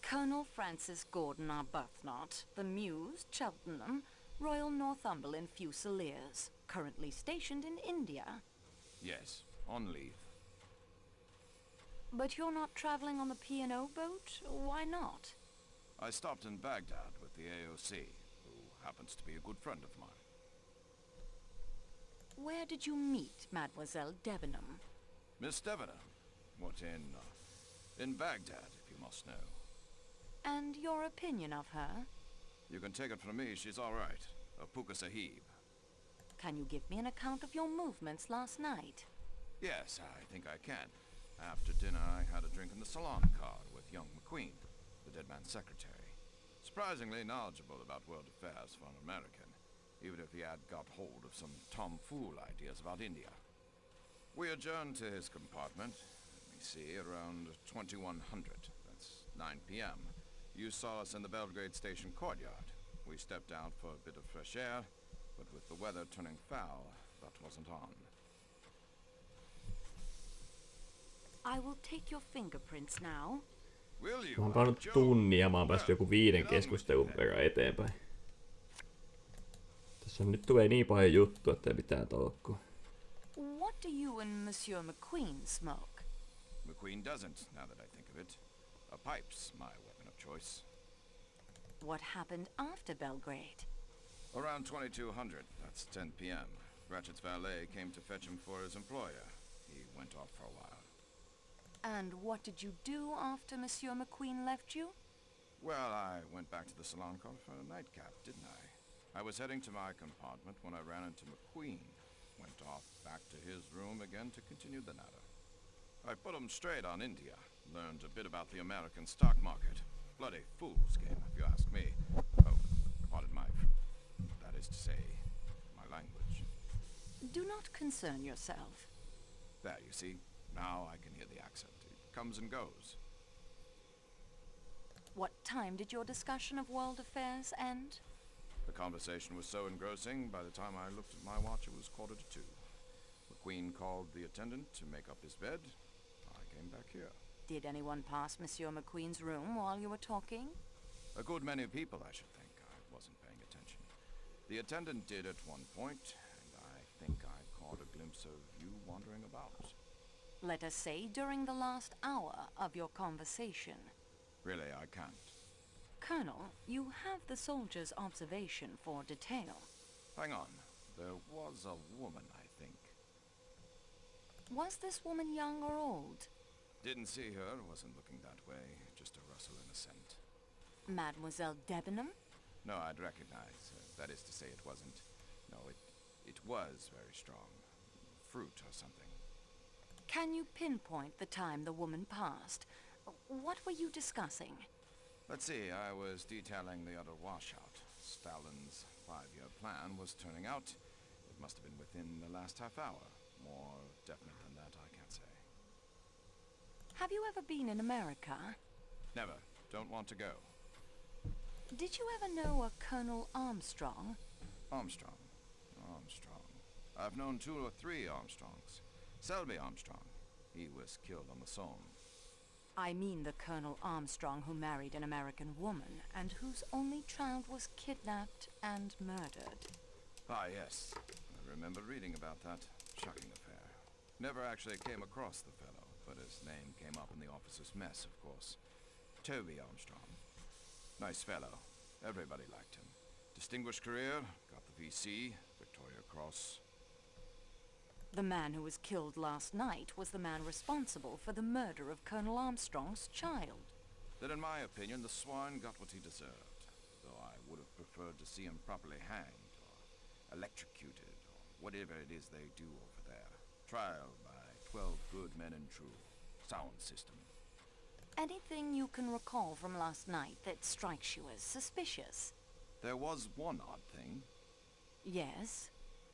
Colonel Francis Gordon Arbuthnot, the Mews, Cheltenham, Royal Northumberland Fusiliers, currently stationed in India. Yes, on leave. But you're not traveling on the P&O boat? Why not? I stopped in Baghdad with the AOC, who happens to be a good friend of mine. Where did you meet Mademoiselle Debenham? Miss Debenham? What, in Baghdad, if you must know. And your opinion of her? You can take it from me, she's all right. A puka sahib. Can you give me an account of your movements last night? Yes, I think I can. After dinner, I had a drink in the salon car with young McQueen, the dead man's secretary. Surprisingly knowledgeable about world affairs for an American, even if he had got hold of some tomfool ideas about India. We adjourned to his compartment, let me see, around 2100. That's 9 p.m. You saw us in the Belgrade station courtyard. We stepped out for a bit of fresh air, but with the weather turning foul, that wasn't on. I will take your fingerprints now. Will you? Mä oon pannut tunnin ja mä oon päässyt joku 5 keskustelun verran eteenpäin. Tässä nyt tulee niin paljon juttua, että ei mitään tolkkua. What do you and Monsieur McQueen smoke? McQueen doesn't, now that I think of it. A pipe's my weapon of choice. What happened after Belgrade? Around 2200, that's 10 p.m. Ratchet's valet came to fetch him for his employer. He went off for a while. And what did you do after Monsieur McQueen left you? Well, I went back to the salon car for a nightcap, didn't I? I was heading to my compartment when I ran into McQueen. Went off back to his room again to continue the natter. I put him straight on India. Learned a bit about the American stock market. Bloody fool's game, if you ask me. Oh, pardon my... that is to say, my language. Do not concern yourself. There, you see. Now I can hear the accent. It comes and goes. What time did your discussion of world affairs end? The conversation was so engrossing, by the time I looked at my watch, it was 1:45. McQueen called the attendant to make up his bed. I came back here. Did anyone pass Monsieur McQueen's room while you were talking? A good many people, I should think. I wasn't paying attention. The attendant did at one point, and I think I caught a glimpse of you wandering about. Let us say during the last hour of your conversation. Really, I can't. Colonel, you have the soldier's observation for detail. Hang on. There was a woman, I think. Was this woman young or old? Didn't see her, wasn't looking that way. Just a rustle and a scent. Mademoiselle Debenham? No, I'd recognize. That is to say, it wasn't. No, it was very strong. Fruit or something. Can you pinpoint the time the woman passed? What were you discussing? Let's see, I was detailing the other washout. Stalin's 5-year plan was turning out. It must have been within the last half hour. More definite than that, I can't say. Have you ever been in America? Never. Don't want to go. Did you ever know a Colonel Armstrong? Armstrong. I've known 2 or 3 Armstrongs. Selby Armstrong. He was killed on the Somme. I mean the Colonel Armstrong who married an American woman and whose only child was kidnapped and murdered. Ah, yes. I remember reading about that. Shocking affair. Never actually came across the fellow, but his name came up in the officer's mess, of course. Toby Armstrong. Nice fellow. Everybody liked him. Distinguished career, got the VC, Victoria Cross. The man who was killed last night was the man responsible for the murder of Colonel Armstrong's child. Then in my opinion, the swine got what he deserved. Though I would have preferred to see him properly hanged, or electrocuted, or whatever it is they do over there. Trial by 12 good men and true. Sound system. Anything you can recall from last night that strikes you as suspicious? There was one odd thing. Yes?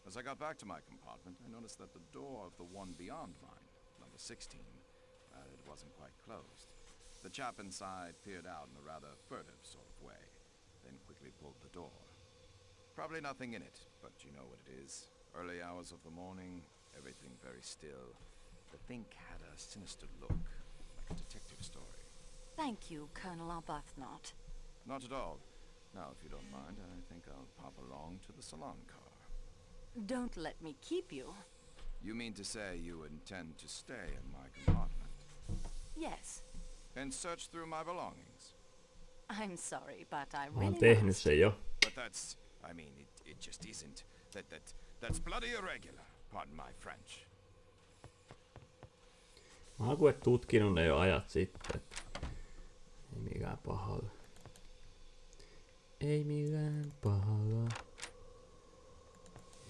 As I got back to my compartment, I noticed that the door of the one beyond mine, number 16, it wasn't quite closed. The chap inside peered out in a rather furtive sort of way, then quickly pulled the door. Probably nothing in it, but you know what it is. Early hours of the morning, everything very still. The thing had a sinister look, like a detective story. Thank you, Colonel Arbuthnot. Not at all. Now, if you don't mind, I think I'll pop along to the salon car. Don't let me keep you. You mean to say you intend to stay in my compartment? Yes. And search through my belongings? I'm sorry, but I Mä oon really tehnyt must. sen jo. But that's... I mean, it just isn't. That's bloody irregular. Pardon my French. Mä oon kuule tutkinut ne jo ajat sitten. Ei mikään paha ole. Ei millään pahalla.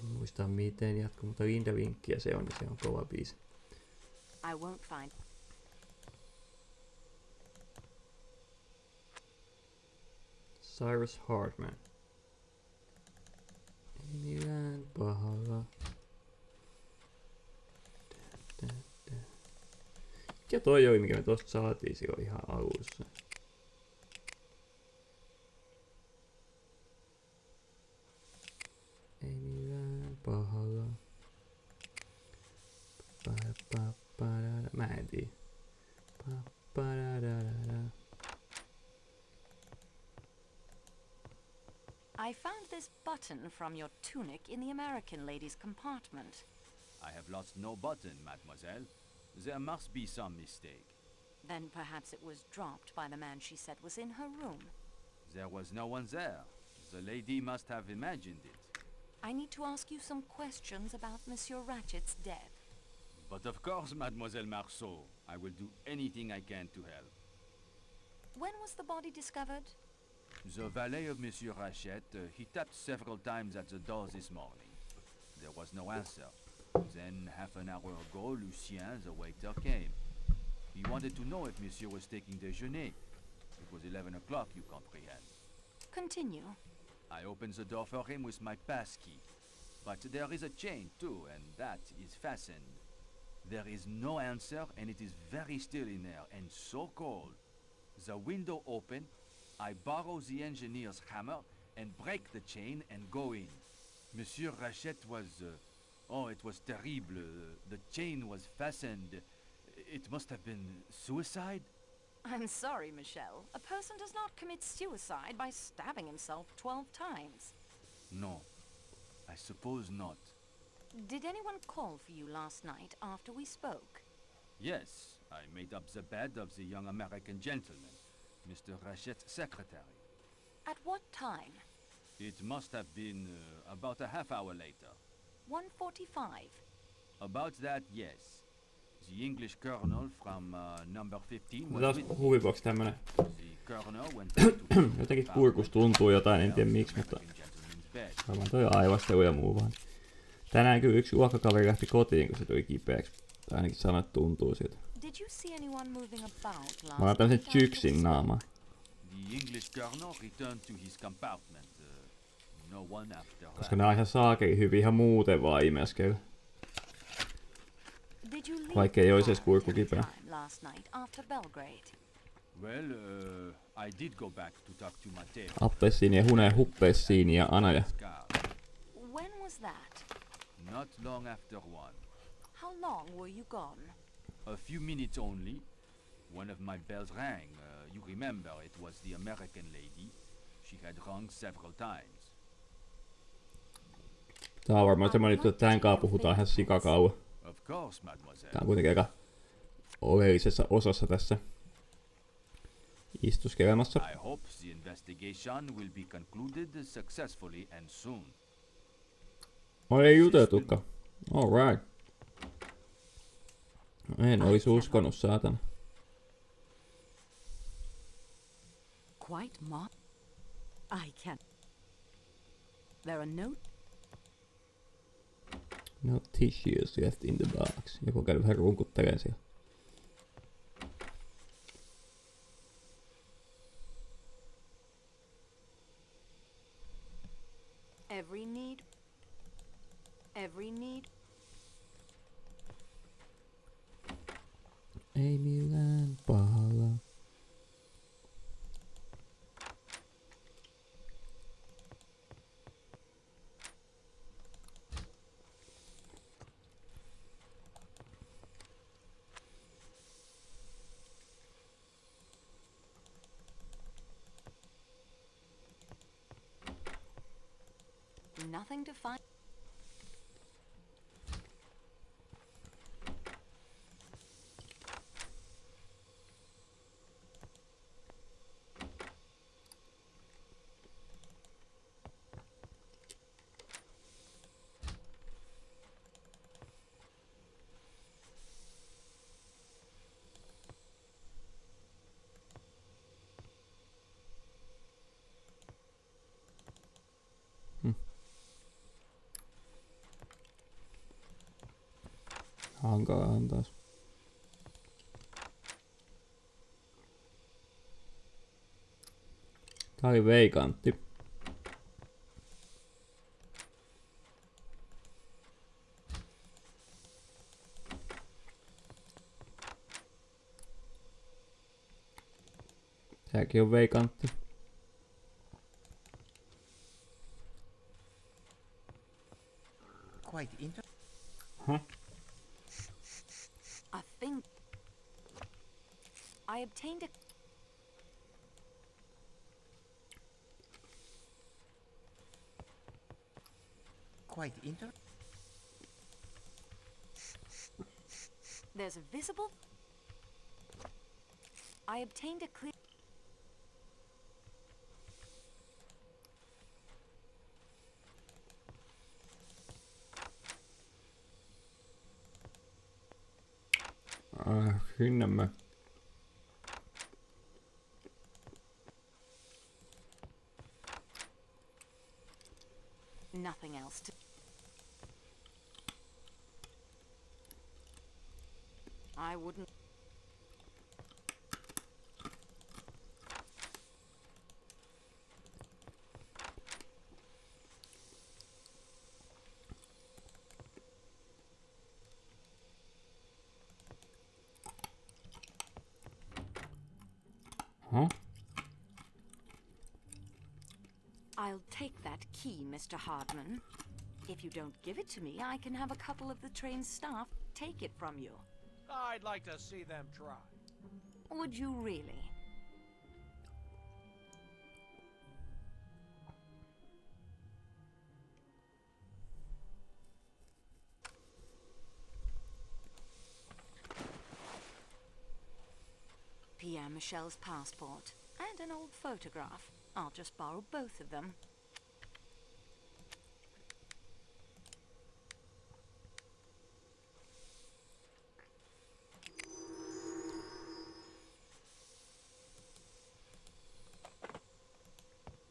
En muista miten jatkuu, mutta Linda Vinkkiä se on, niin se on kova biisi. I won't find. Cyrus Hardman. Ei millään pahalla. Mikä toi oli, mikä me tosta saatiin silloin ihan alussa? Ei millään pahalla. Mä en tiedä. I found this button from your tunic in the American lady's compartment. I have lost no button, mademoiselle. There must be some mistake. Then perhaps it was dropped by the man she said was in her room. There was no one there. The lady must have imagined it. I need to ask you some questions about Monsieur Ratchet's death. But of course, Mademoiselle Marceau, I will do anything I can to help. When was the body discovered? The valet of Monsieur Rachet, he tapped several times at the door this morning. There was no answer. Then, half an hour ago, Lucien, the waiter, came. He wanted to know if Monsieur was taking déjeuner. It was 11 o'clock, you comprehend. Continue. I opened the door for him with my pass key. But there is a chain, too, and that is fastened. There is no answer, and it is very still in there, and so cold. The window open, I borrow the engineer's hammer, and break the chain, and go in. Monsieur Rachet was... oh, it was terrible. The chain was fastened. It must have been suicide? I'm sorry, Michel. A person does not commit suicide by stabbing himself 12 times. No, I suppose not. Did anyone call for you last night after we spoke? Yes, I made up the bed of the young American gentleman, Mr. Rachet's secretary. At what time? It must have been about a half hour later. 1:45. About that, yes. The English colonel from number 15 was Taas with me. huviboksi tämmönen. The colonel went back to the Jotenkin kurkus tuntuu jotain, en tiedä miksi, mutta gentleman's bed. varmaan toi aivastelu ja muu vaan. Tänään kyllä yksi luokkakaveri lähti kotiin, kun se tuli kipeäksi. Tai ainakin sanoi, että tuntuu siltä. Did you see anyone moving about last Mä oon tämmösen night after we chyksin spoke? naamaa. The English colonel returned to his compartment. No one after Koska that. nää on ihan saakeli hyvin ihan muuten vaan imeskellä. Did you leave Vaikka ei the ois edes car kurkku any kipeä. time last night after Belgrade? Well, I did go back to talk to Mateo. Appelsiini ja hune, huppelsiini ja anaja. When was that? Not long after one. How long were you gone? A few minutes only. One of my bells rang. You remember, it was the American lady. She had rung several times. Tää on varmaan semmonen juttu, että tän kaa puhutaan ihan sikakauan. Of course, mademoiselle. Tää on kuitenkin aika oleellisessa osassa tässä istuskelemassa. I hope the investigation will be concluded successfully and soon. Ei juteltukaan. Alright. En ois uskonut, saatana. Quite I can't. There are no... No tissues left in the box. Joku on käynyt vähän runkuttelemaan siellä. Every need... Ei millään pahalla. Nothing to find. Hankalahan taas. Tää oli veikantti. Tääkin on veikantti. Quite interesting. Huh? A thing. I obtained a... Quite interesting. There's a visible... I obtained a clear... Sinne mä. Nothing else to... I wouldn't... Huh? I'll take that key, Mr. Hardman. If you don't give it to me, I can have a couple of the train's staff take it from you. I'd like to see them try. Would you really? Pierre Michel's passport and an old photograph. I'll just borrow both of them.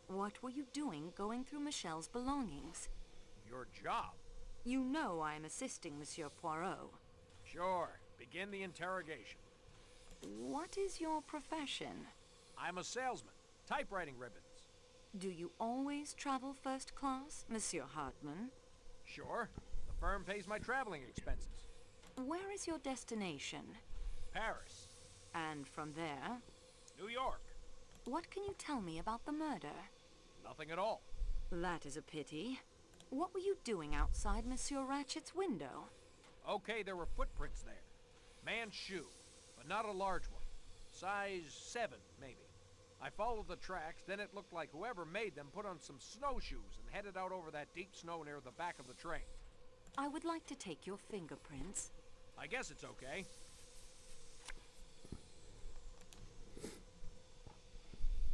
What were you doing going through Michel's belongings? Your job? You know I am assisting Monsieur Poirot. Sure. Begin the interrogation. What is your profession? I'm a salesman. Typewriting ribbons. Do you always travel first class, Monsieur Hartman? Sure. The firm pays my traveling expenses. Where is your destination? Paris. And from there? New York. What can you tell me about the murder? Nothing at all. That is a pity. What were you doing outside Monsieur Ratchet's window? Okay, there were footprints there. Man's shoe, but not a large one. Size 7, maybe. I followed the tracks, then it looked like whoever made them put on some snowshoes and headed out over that deep snow near the back of the train. I would like to take your fingerprints. I guess it's okay.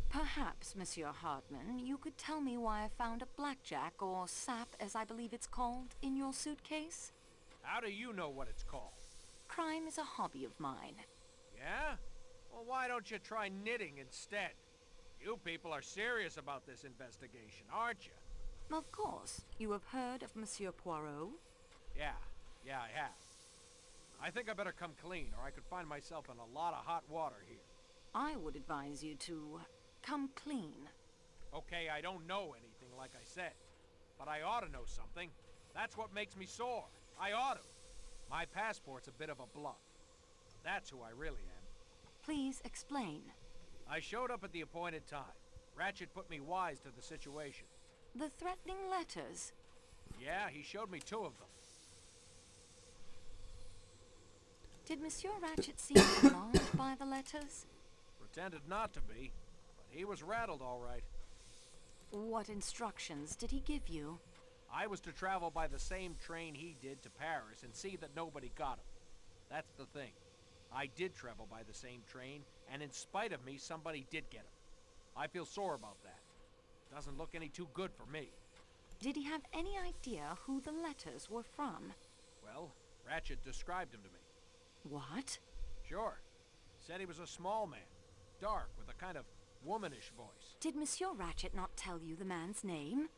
Perhaps, Monsieur Hartman, you could tell me why I found a blackjack, or sap as I believe it's called, in your suitcase? How do you know what it's called? Crime is a hobby of mine. Yeah? Well, why don't you try knitting instead? You people are serious about this investigation, aren't you? Of course. You have heard of Monsieur Poirot? Yeah, I have. I think I better come clean, or I could find myself in a lot of hot water here. I would advise you to come clean. Okay, I don't know anything, like I said. But I ought to know something. That's what makes me sore. I ought to. My passport's a bit of a bluff. That's who I really am. Please explain. I showed up at the appointed time. Ratchet put me wise to the situation. The threatening letters? Yeah, he showed me 2 of them. Did Monsieur Ratchet seem alarmed by the letters? Pretended not to be, but he was rattled all right. What instructions did he give you? I was to travel by the same train he did to Paris and see that nobody got him. That's the thing. I did travel by the same train, and in spite of me, somebody did get him. I feel sore about that. Doesn't look any too good for me. Did he have any idea who the letters were from? Well, Ratchet described him to me. What? Sure. Said he was a small man, dark, with a kind of womanish voice. Did Monsieur Ratchet not tell you the man's name?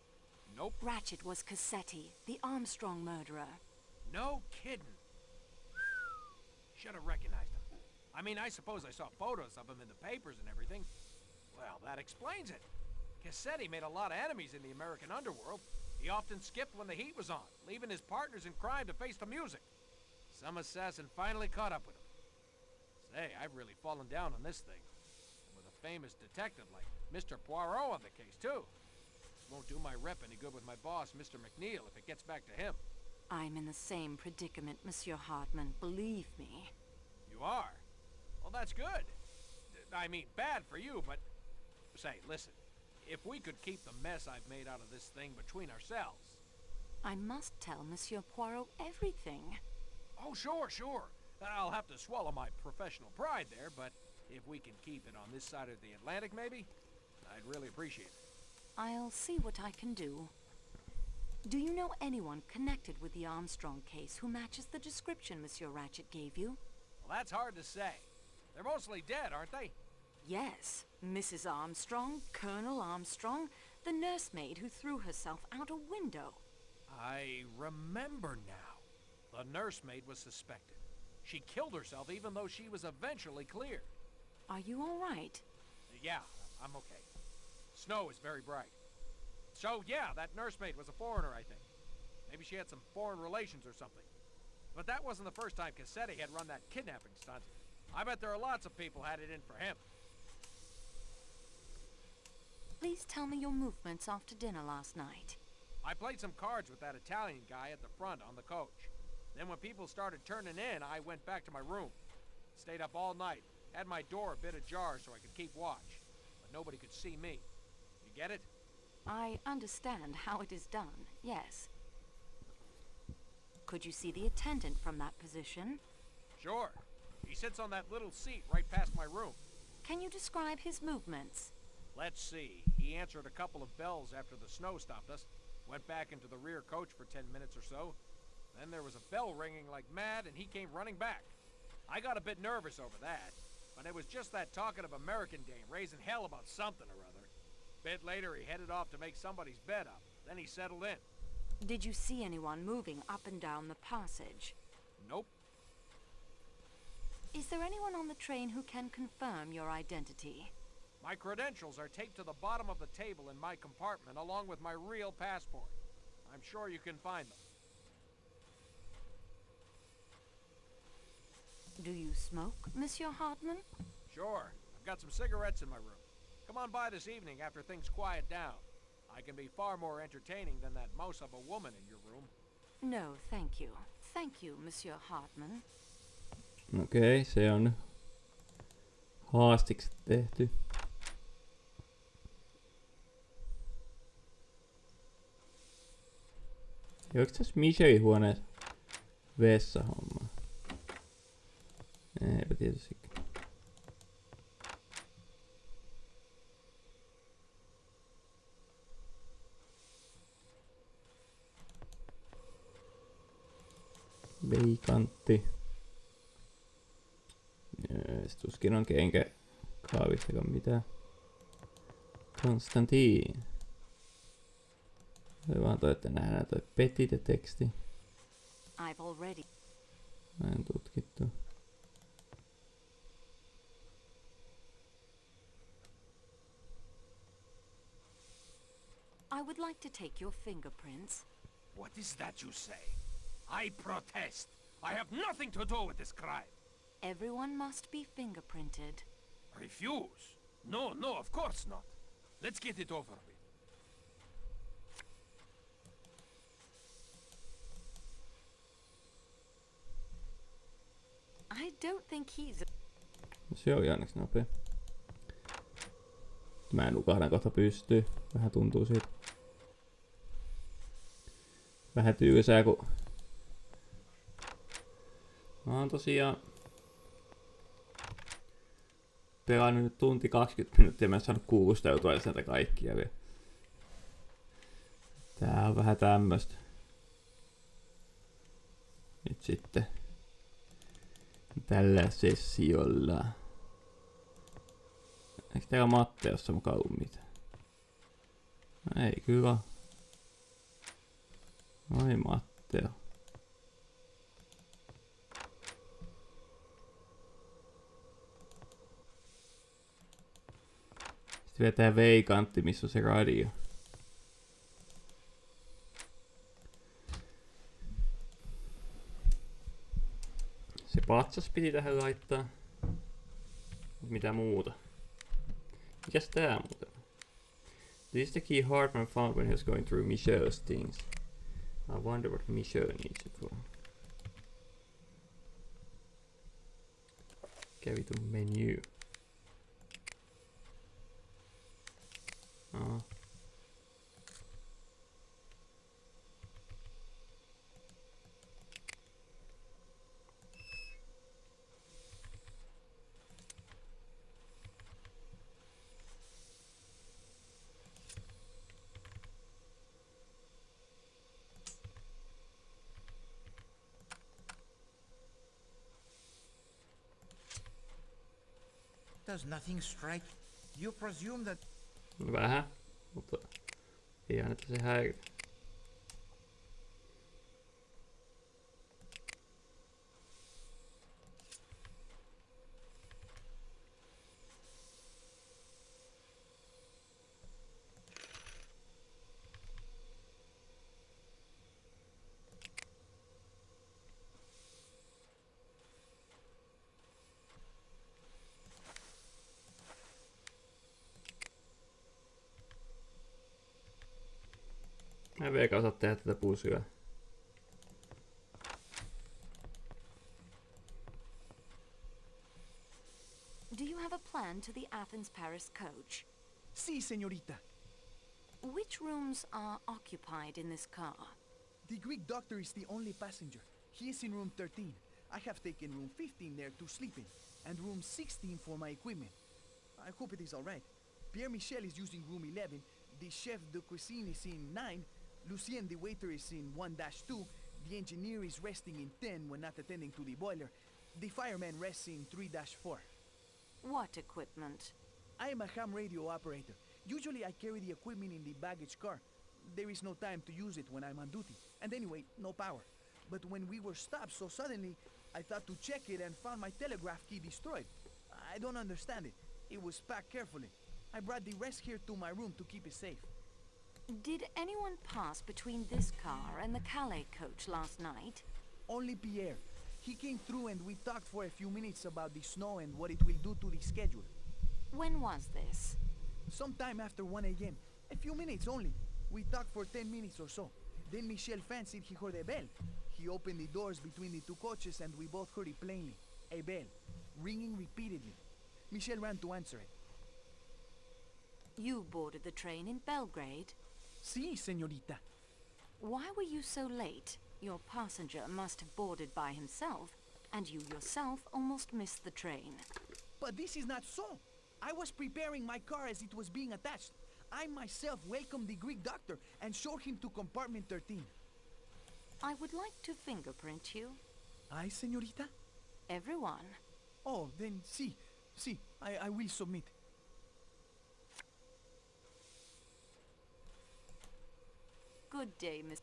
Nope. Ratchet was Cassetti, the Armstrong murderer. No kidding. should have recognized him. I mean, I suppose I saw photos of him in the papers and everything. Well, that explains it. Cassetti made a lot of enemies in the American underworld. He often skipped when the heat was on, leaving his partners in crime to face the music. Some assassin finally caught up with him. Say, I've really fallen down on this thing. And with a famous detective like Mr. Poirot on the case, too. Won't do my rep any good with my boss, Mr. McNeil, if it gets back to him. I'm in the same predicament, Monsieur Hartman, believe me. You are? Well, that's good. I mean, bad for you, but... Say, listen. If we could keep the mess I've made out of this thing between ourselves... I must tell Monsieur Poirot everything. Oh, sure, sure. I'll have to swallow my professional pride there, but if we can keep it on this side of the Atlantic, maybe, I'd really appreciate it. I'll see what I can do. Do you know anyone connected with the Armstrong case who matches the description Monsieur Ratchet gave you? Well, that's hard to say. They're mostly dead, aren't they? Yes. Mrs. Armstrong, Colonel Armstrong, the nursemaid who threw herself out a window. I remember now. The nursemaid was suspected. She killed herself even though she was eventually cleared. Are you all right? Yeah, I'm okay. Snow is very bright. So, yeah, that nursemaid was a foreigner, I think. Maybe she had some foreign relations or something. But that wasn't the first time Cassetti had run that kidnapping stunt. I bet there are lots of people had it in for him. Please tell me your movements after dinner last night. I played some cards with that Italian guy at the front on the coach. Then when people started turning in, I went back to my room. Stayed up all night. Had my door a bit ajar so I could keep watch. But nobody could see me. You get it? I understand how it is done, yes. Could you see the attendant from that position? Sure. He sits on that little seat right past my room. Can you describe his movements? Let's see. He answered a couple of bells after the snow stopped us. Went back into the rear coach for 10 minutes or so. Then there was a bell ringing like mad and he came running back. I got a bit nervous over that. But it was just that talkative American dame raising hell about something or other. Bit later he headed off to make somebody's bed up. Then he settled in. Did you see anyone moving up and down the passage? Nope. Is there anyone on the train who can confirm your identity? My credentials are taped to the bottom of the table in my compartment along with my real passport. I'm sure you can find them. Do you smoke, Monsieur Hartman? Sure. I've got some cigarettes in my room. Come on by this evening after things quiet down. I can be far more entertaining than that mouse of a woman in your room. No, thank you. Thank you, Monsieur Hartman. Okei, se on haastiksi tehty. Onko tässä Michelin huoneessa vessahommaa? Eipä tietysti. Veikantti. Tuskin on kenkä kaavistakaan mitään. Konstantin. Se vaan toi, että nähdään toi petite-teksti. I've already. Mä en tutkittu. I would like to take your fingerprints. What is that you say? I protest. I have nothing to do with this crime. Everyone must be fingerprinted. Refuse? No, no, of course not. Let's get it over with. I don't think he's... Se oli onneksi nopea. Mä nukahdan kohta pystyy. Vähän tuntuu siitä. Vähän tylsää, kun mä oon tosiaan pelannut nyt tunti 20 minuuttia ja mä en saanut kuulustautua sieltä kaikkia vielä. Tää on vähän tämmöstä. Nyt sitten tällä sessiolla. Eikö täällä Matteossa mukaan ollut mitään? No ei kyllä. Oi Matteo. vielä tää veikantti, missä on se radio. Se patsas piti tähän laittaa. Mitä muuta? Mikäs tää muuten? This is the key Hartman found when he was going through Michelle's things. I wonder what Michelle needs it for. Kävi tuon menu. Aha. Does nothing strike? You presume that... Vähän, mutta ei anneta se häiritä. Mä en vieläkään osaa tehdä tätä pusyä. Do you have a plan to the Athens-Paris coach? Si, señorita. Which rooms are occupied in this car? The Greek doctor is the only passenger. He is in room 13. I have taken room 15 there to sleep in, and room 16 for my equipment. I hope it is all right. Pierre Michel is using room 11. The chef de cuisine is in 9. Lucien, the waiter, is in 1-2. The engineer is resting in 10 when not attending to the boiler. The fireman rests in 3-4. What equipment? I am a ham radio operator. Usually I carry the equipment in the baggage car. There is no time to use it when I'm on duty. And anyway, no power. But when we were stopped so suddenly, I thought to check it and found my telegraph key destroyed. I don't understand it. It was packed carefully. I brought the rest here to my room to keep it safe. Did anyone pass between this car and the Calais coach last night? Only Pierre. He came through and we talked for a few minutes about the snow and what it will do to the schedule. When was this? Sometime after 1 a.m. A few minutes only. We talked for 10 minutes or so. Then Michel fancied he heard a bell. He opened the doors between the two coaches and we both heard it plainly. A bell, ringing repeatedly. Michel ran to answer it. You boarded the train in Belgrade? Si, señorita. Why were you so late? Your passenger must have boarded by himself, and you yourself almost missed the train. But this is not so. I was preparing my car as it was being attached. I myself welcomed the Greek doctor and showed him to compartment 13. I would like to fingerprint you. I, señorita? Everyone. Oh, then si. I will submit. Good day, Miss.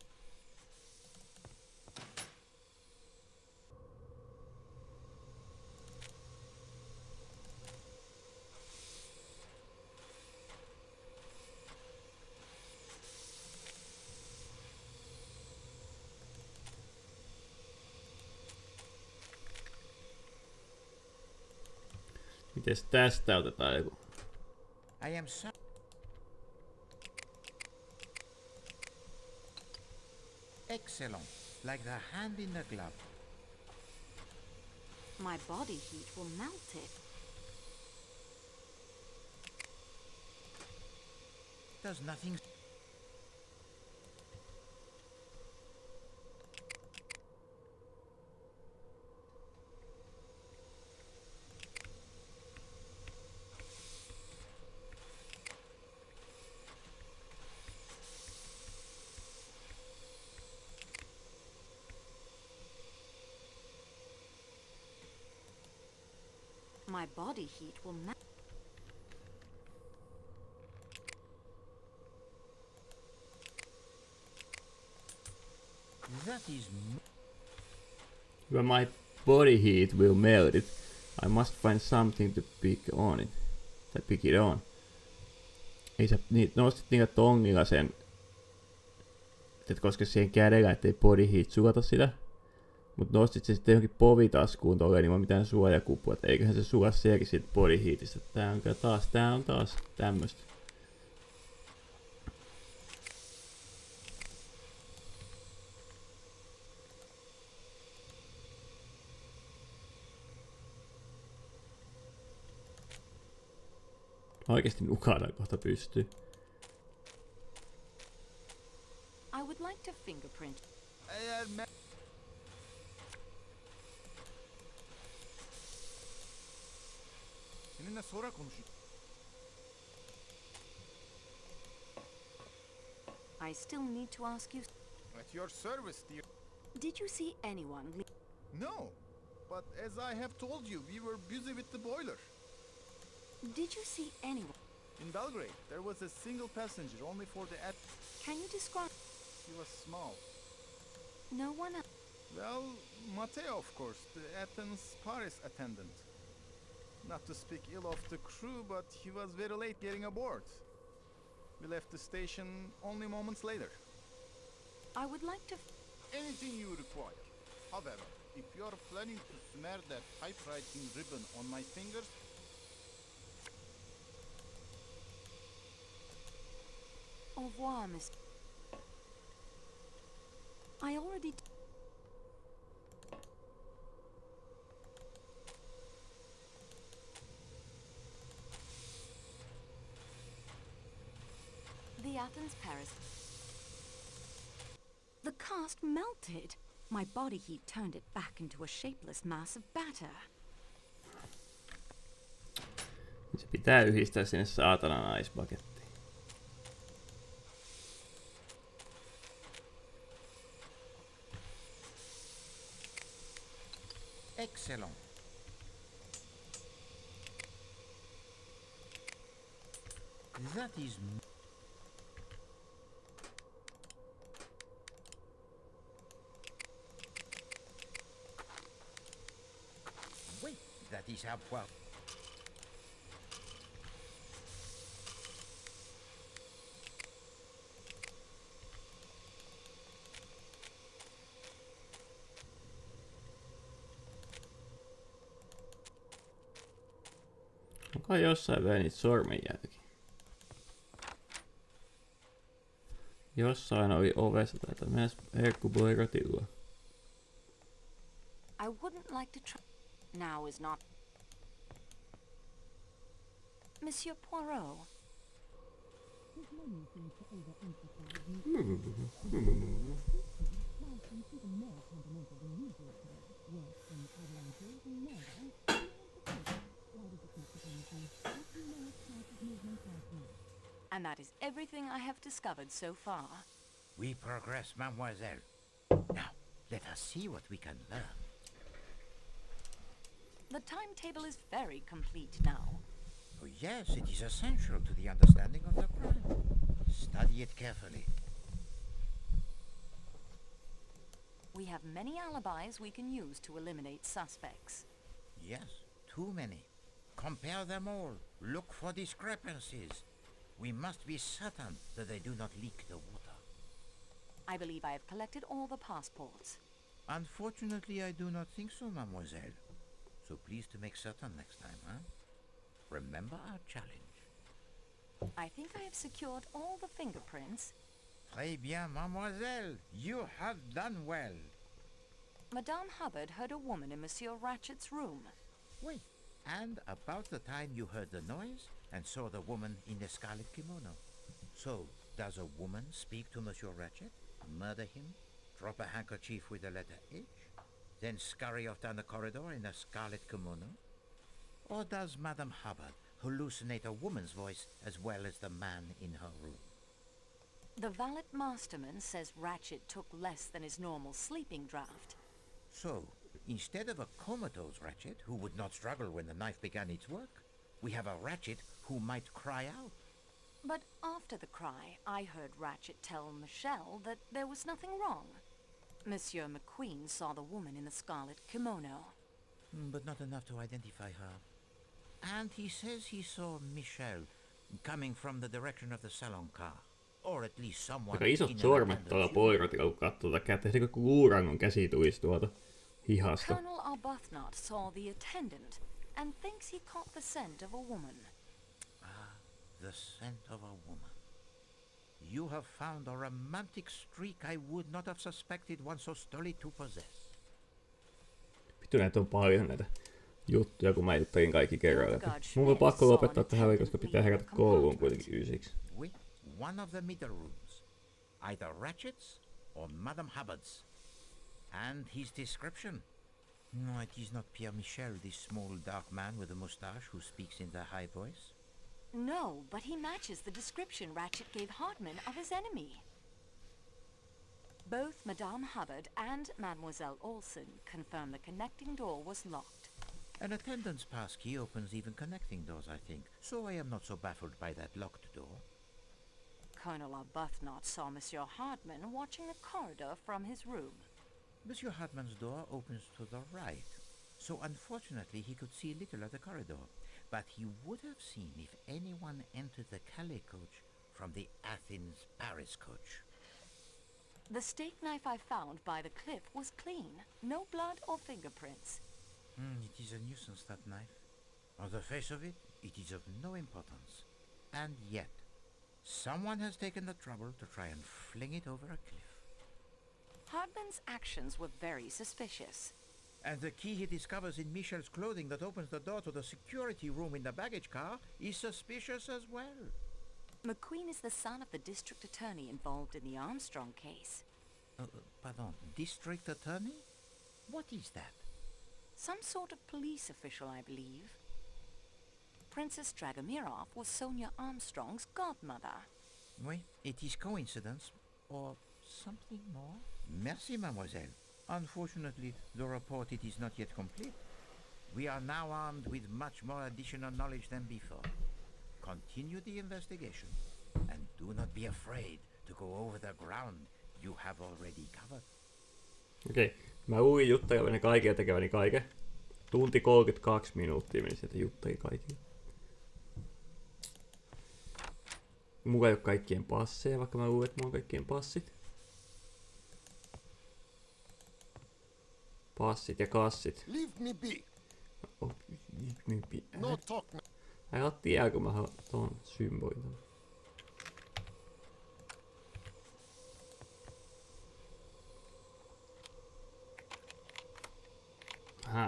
Mites tästä otetaan joku? I am so... Excellent. Like the hand in the glove. My body heat will melt it. Does nothing... My body heat will melt. That is... When my body heat will melt it, I must find something to pick on it. Tai pick it on. Ei sä nostit niinkö tongilla sen, et koske siihen kädellä, ettei body heat sulata sitä. Mut nostit se sitten johonkin povitaskuun tolleen ilman mitään suojakupua, et eiköhän se sula sielläkin siitä body heatistä. Tää on taas tämmöstä. Oikeesti nukaadaan kohta pystyy. I would like to fingerprint. Seninle sonra konuşayım. I still need to ask you. At your service, dear. Did you see anyone? No, but as I have told you, we were busy with the boiler. Did you see anyone? In Belgrade, there was a single passenger only for the Can you describe? He was small. No one else. Well, Matteo, of course, the Athens-Paris attendant. Not to speak ill of the crew, but he was very late getting aboard. We left the station only moments later. I would like to. Anything you require. However, if you're planning to smear that typewriting ribbon on my fingers, Au revoir, miss. I already. The Athens Paris. The cast melted. My body heat turned it back into a shapeless mass of batter. Se pitää yhdistää sinne saatanan ice buckettiin. Excellent. That is... Wait, that is how well... Onko jossain vielä niitä sormenjälkiä? Jossain oli ovessa tätä myös herkkuboirotilla. I wouldn't like to try. Now is not. Monsieur Poirot. And that is everything I have discovered so far. We progress, mademoiselle. Now, let us see what we can learn. The timetable is very complete now. Oh, yes, it is essential to the understanding of the crime. Study it carefully. We have many alibis we can use to eliminate suspects. Yes, too many. Compare them all. Look for discrepancies. We must be certain that they do not leak the water. I believe I have collected all the passports. Unfortunately, I do not think so, mademoiselle. So please to make certain next time, huh? Remember our challenge. I think I have secured all the fingerprints. Très bien, mademoiselle. You have done well. Madame Hubbard heard a woman in Monsieur Ratchet's room. Wait, and about the time you heard the noise and saw the woman in the scarlet kimono. So, does a woman speak to Monsieur Ratchet, murder him, drop a handkerchief with the letter H, then scurry off down the corridor in a scarlet kimono? Or does Madame Hubbard hallucinate a woman's voice as well as the man in her room? The valet masterman says Ratchet took less than his normal sleeping draft. So, instead of a comatose Ratchet who would not struggle when the knife began its work, we have a Ratchet who might cry out. But after the cry, I heard Ratchet tell Michelle that there was nothing wrong. Monsieur McQueen saw the woman in the scarlet kimono. But not enough to identify her. And he says he saw Michelle coming from the direction of the salon car. Or at least someone Aika isot in an sormet tuolla attendant's poirotilla, kun katsoo tätä kättä. Ehkä kun luurangon käsi tulisi tuolta hihasta. Colonel Arbuthnot saw the attendant and thinks he caught the scent of a woman. The scent of a woman. You have found a romantic streak I would not have suspected one so stolid to possess. Vittu näitä on paljon näitä juttuja, kun mä juttelin kaikki kerran läpi. Mun on pakko lopettaa tähän väliin, koska pitää herätä kouluun kuitenkin ysiksi. With one of the middle rooms. Either Ratchet's or Madame Hubbard's. And his description. No, it is not Pierre Michel, this small dark man with a moustache who speaks in the high voice. No, but he matches the description Ratchet gave Hardman of his enemy. Both Madame Hubbard and Mademoiselle Olsen confirm the connecting door was locked. An attendant's pass key opens even connecting doors, I think, so I am not so baffled by that locked door. Colonel Arbuthnot saw Monsieur Hardman watching the corridor from his room. Monsieur Hartmann's door opens to the right, so unfortunately he could see little of the corridor, but he would have seen if anyone entered the Calais coach from the Athens-Paris coach. The steak knife I found by the cliff was clean, no blood or fingerprints. It is a nuisance, that knife. On the face of it, it is of no importance. And yet, someone has taken the trouble to try and fling it over a cliff. Hardman's actions were very suspicious. And the key he discovers in Michel's clothing that opens the door to the security room in the baggage car is suspicious as well. McQueen is the son of the district attorney involved in the Armstrong case. Pardon, district attorney? What is that? Some sort of police official, I believe. Princess Dragomirov was Sonia Armstrong's godmother. Oui, it is coincidence, or something more. Merci, mademoiselle. Unfortunately, the report it is not yet complete. We are now armed with much more additional knowledge than before. Continue the investigation, and do not be afraid to go over the ground you have already covered. Okei, mä luin juttelevani kaiken ja tekeväni kaiken. Tunti 32 minuuttia meni sieltä juttelin kaikille. Mulla ei ole kaikkien passeja, vaikka mä luulen, että mulla on kaikkien passit. Passit ja kassit. Leave me be. Oh, leave me be. No talk. Älä tiedä, kun mä haluan ton symbolin.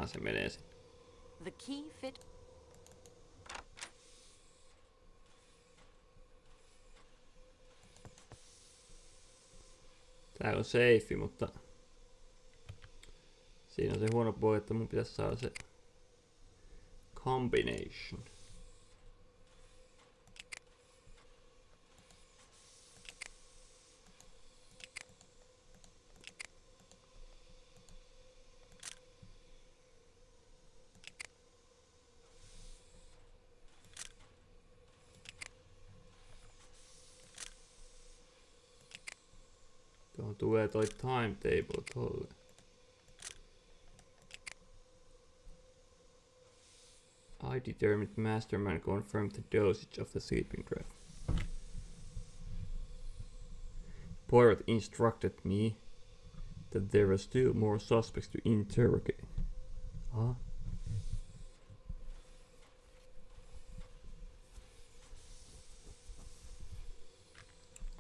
Se menee sitten. The key fit. Täällä on seifi, mutta siinä on se huono puoli, että mun pitäisi saada se combination. Tuohon tulee toi timetable tolle. I determined Masterman confirmed the dosage of the sleeping drug. Poirot instructed me that there were still more suspects to interrogate.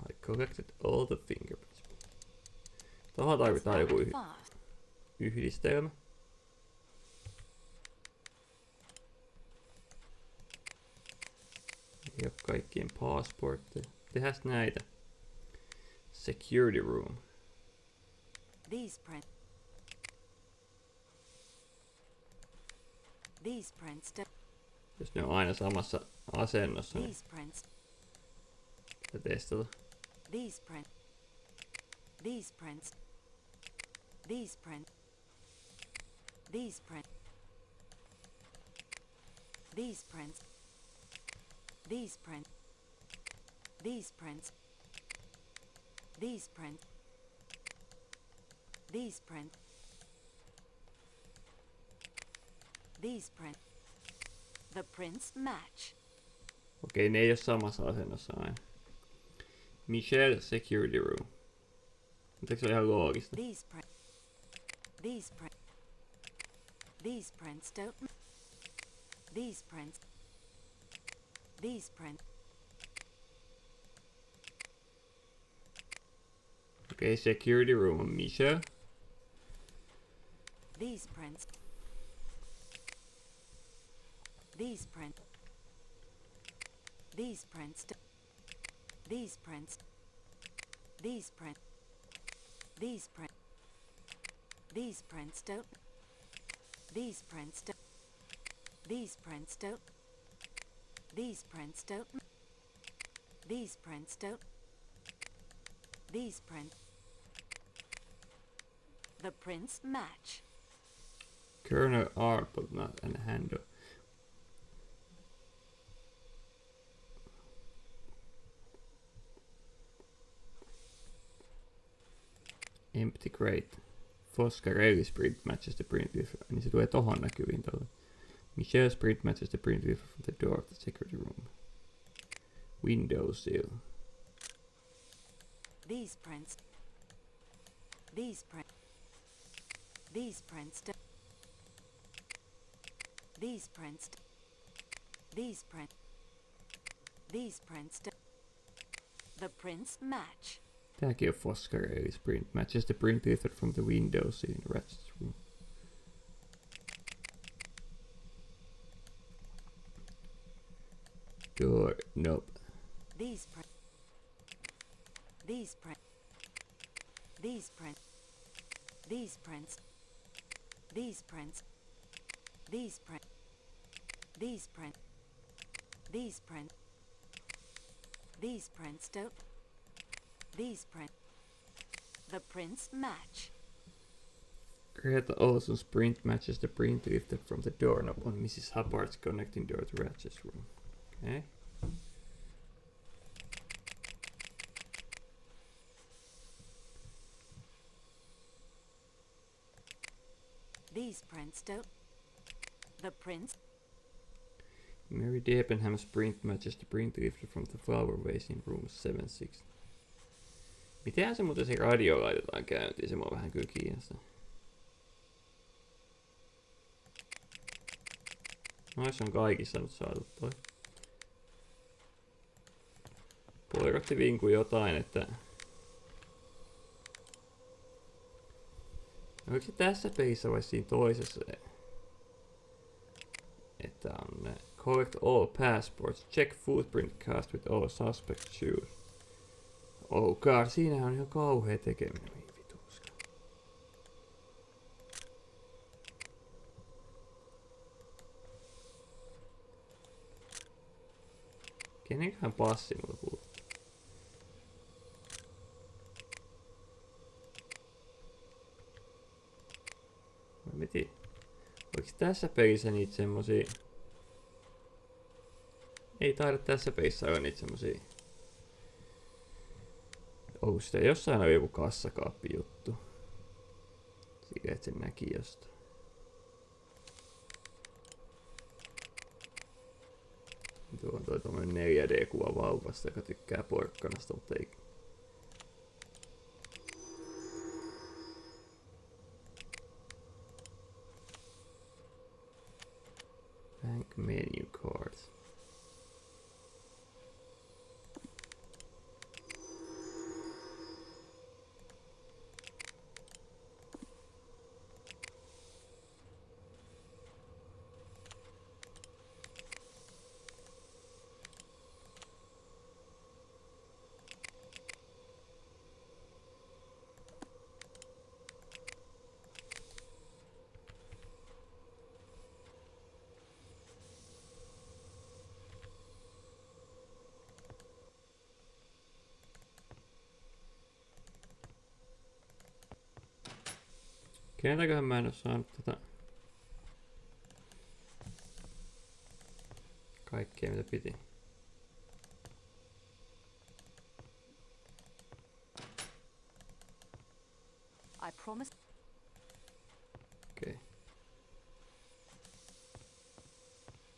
I collected all the fingerprints. Tuohon tarvitaan joku yhdistelmä. Ei ole kaikkien passportteja. Tehdään näitä. Security room. These prints. Jos ne on aina samassa asennossa, niin pitää testata. These prints. These prints. These prints. These prints. These prints. These prints. These prints. These prints. These prints. These prints. The prints match. Okei, ne ei ole samassa asennossa aina. Michelle Security Room. Mutta se on ihan loogista? These prints don't. These prints. Okei, Security Room on Michelle. These prints. These prints. These prints. These prints. These prints. These prints. These prints don't. These prints don't. These prints don't. These prints don't. These prints don't. These prints. The prints match. Kernel art, but not an handle. Empty crate. Foscarelli's print matches the print with, niin se tulee tohon näkyviin tuolla. Michelle's print matches the print with from the door of the security room. Windowsill. These prints. These prints. These prints. These prints. These prints. These prints. The prints match. Tääkin on Foscarelli's print matches the print with from the windows in Ratchet's room. Door, nope. These prints. These prints. These prints. These prints. These prints. These prints. These prints. These prints. These prints don't. These prints. The prints match. Greta Olson's print matches the print lifted from the doorknob on Mrs. Hubbard's connecting door to Ratchet's room. Okay. These prints don't. The prints. Mary Debenham's print matches the print lifted from the flower vase in room 76. Mitenhän se muuten se radio laitetaan käyntiin? Se mua vähän kyllä kiinnostaa. Noissa on kaikissa nyt saatu toi. Poikotti vinkuu jotain, että... Oliko se tässä pelissä vai siinä toisessa? Että on collect all passports, check footprint cast with all suspect shoes. Oh god, siinä on ihan kauhea tekeminen. Vituska. Kenenköhän passi mulla puuttuu? Mä mietin, oliko tässä pelissä niitä semmosia... Ei taida tässä pelissä olla niitä semmosia... Onko sitä jossain on joku kassakaappi juttu? Sillä et sen näki jostain. Tuo on toi tommonen 4D-kuva vauvasta, joka tykkää porkkanasta, mutta ei... Bank menu cards. Keneltäköhän mä en oo saanut kaikkea mitä piti. I promise. Okei.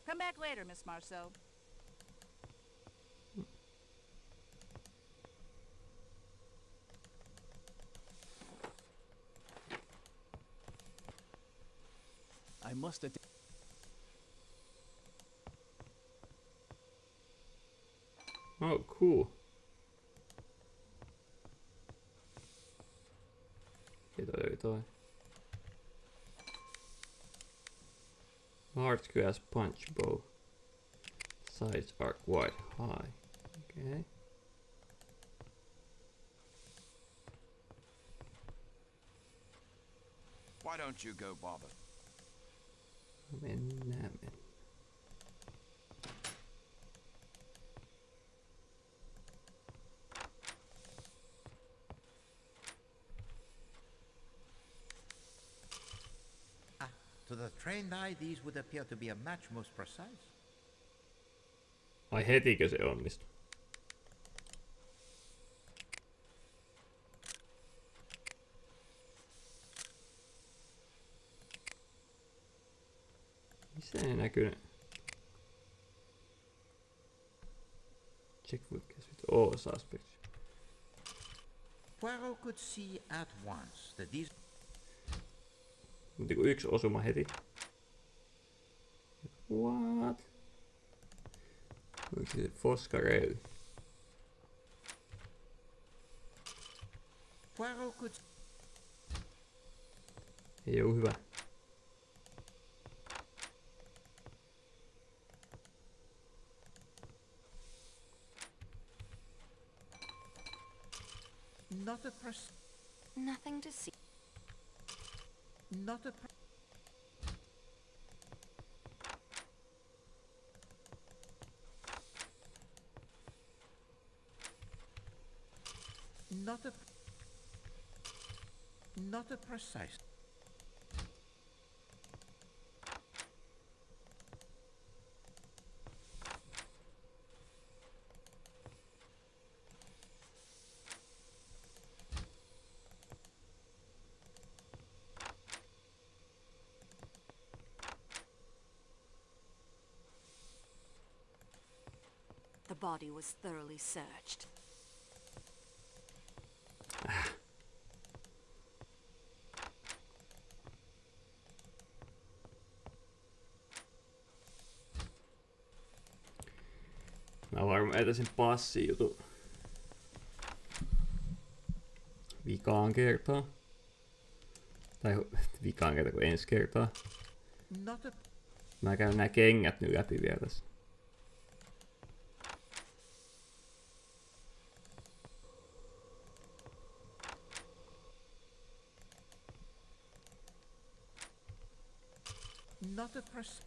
Come back later, Miss Marceau. must Oh, cool. Mikä toi? Large grass punch bow. Sides are quite high. Okay. Why don't you go bother? Mennään. To the trained eye, these would appear to be a match most precise. Ai hetikö se onnistui? Missä ei näkyy? Check with all suspects. Poirot could see at once that these... Mutta kun yksi osuma heti. What? Onko se foskarelli? Poirot could... Ei oo hyvä. Not a pres... Nothing to see. Not a... Not a... Not a precise... The body was thoroughly searched. Mä varmaan etäisin passijutun vikaan kertaa. Tai vikaan kertaa kuin ensi kertaa. Mä käyn nää kengät nyt läpi vielä tässä. Not a pres...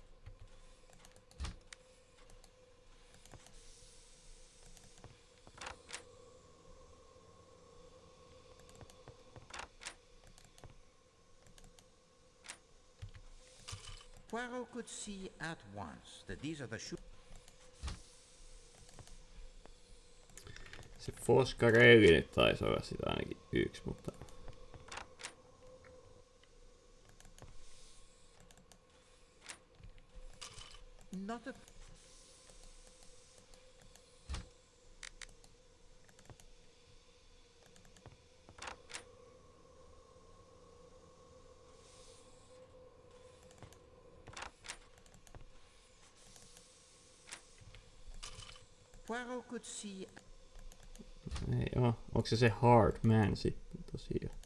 Poirot could see at once that these are the shoes... Se foskarelli nyt taisi olla sitä ainakin yksi, mutta... Not a... Poirot could see... Ei oo. Onko se hard man sitten tosiaan?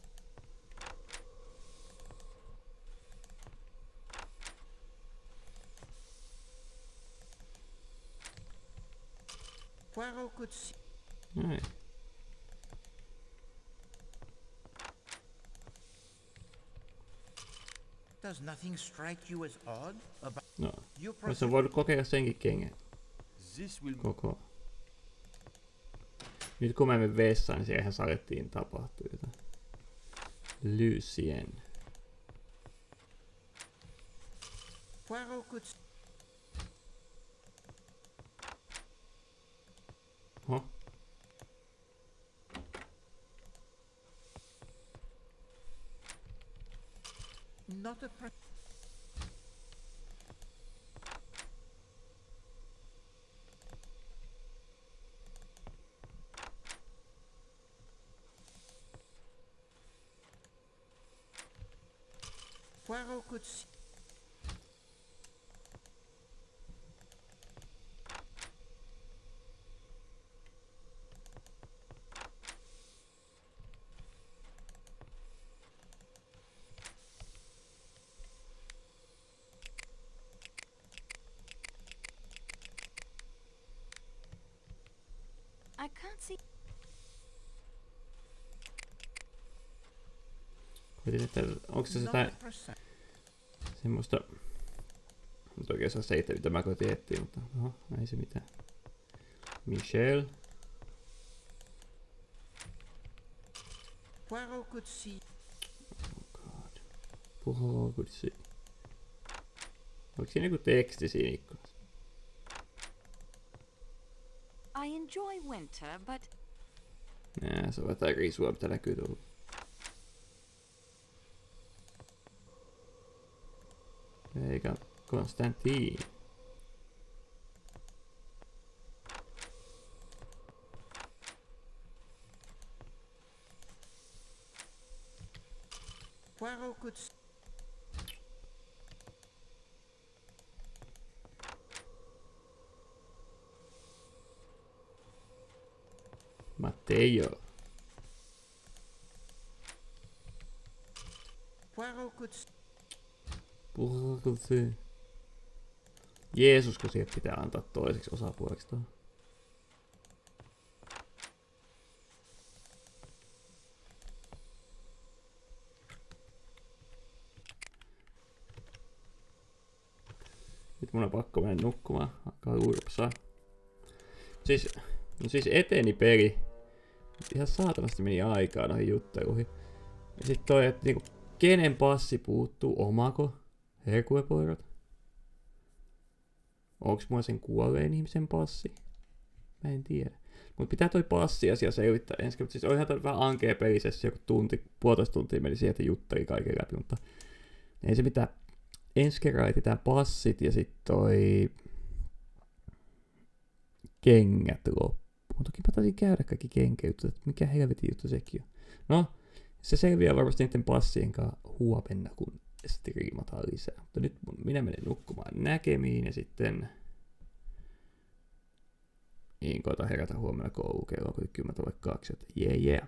Poirot could see... Näin. Does nothing strike you as odd about... No. You Olisi voinut kokeilla senkin kengän. This will... Koko. Nyt kun mä menen vessaan, niin siellä ihan salettiin tapahtuu jotain. Lucien. Poirot could... Huh? Not a... Poirot could see... see. Onko se sitä semmoista... Nyt oikein saa se itse, mitä mä koitin etsiä, mutta no, ei se mitään. Michelle. Poirot could see. Oh god. Poirot could see. Onko siinä joku teksti siinä ikkunassa? I enjoy winter, but... Nää, se on jotain risua, mitä näkyy tuolla. Eikä Konstantin. Poirot could see. Matteo. Poirot could see. Poirot could see. Jeesus, kun siihen pitää antaa toiseksi osapuoleksi tuohon. Nyt mun on pakko mennä nukkumaan. Alkaa urpsaa. Siis eteni peli. Ihan saatanasti meni aikaa noihin jutteluihin. Ja sit toi, että niinku, kenen passi puuttuu? Omako? Herkuepoirot? Onks mulla sen kuolleen ihmisen passi? Mä en tiedä. Mut pitää toi passiasia selvittää ensin. Siis on ihan toi vähän ankea pelisessä, joku puolitoista tuntia meni siihen, että jutteli kaiken läpi, mutta ei se mitään. Ensi kerran etsitään passit ja sit toi kengät loppuun. Toki mä taisin käydä kaikki kenkäjutut, että mikä helvetin juttu sekin on. No, se selviää varmasti niiden passien kanssa huomenna, kun striimataan lisää. Mutta nyt minä menen nukkumaan näkemiin ja sitten koitan herätä huomenna koulukello 10 vai 2, että jee.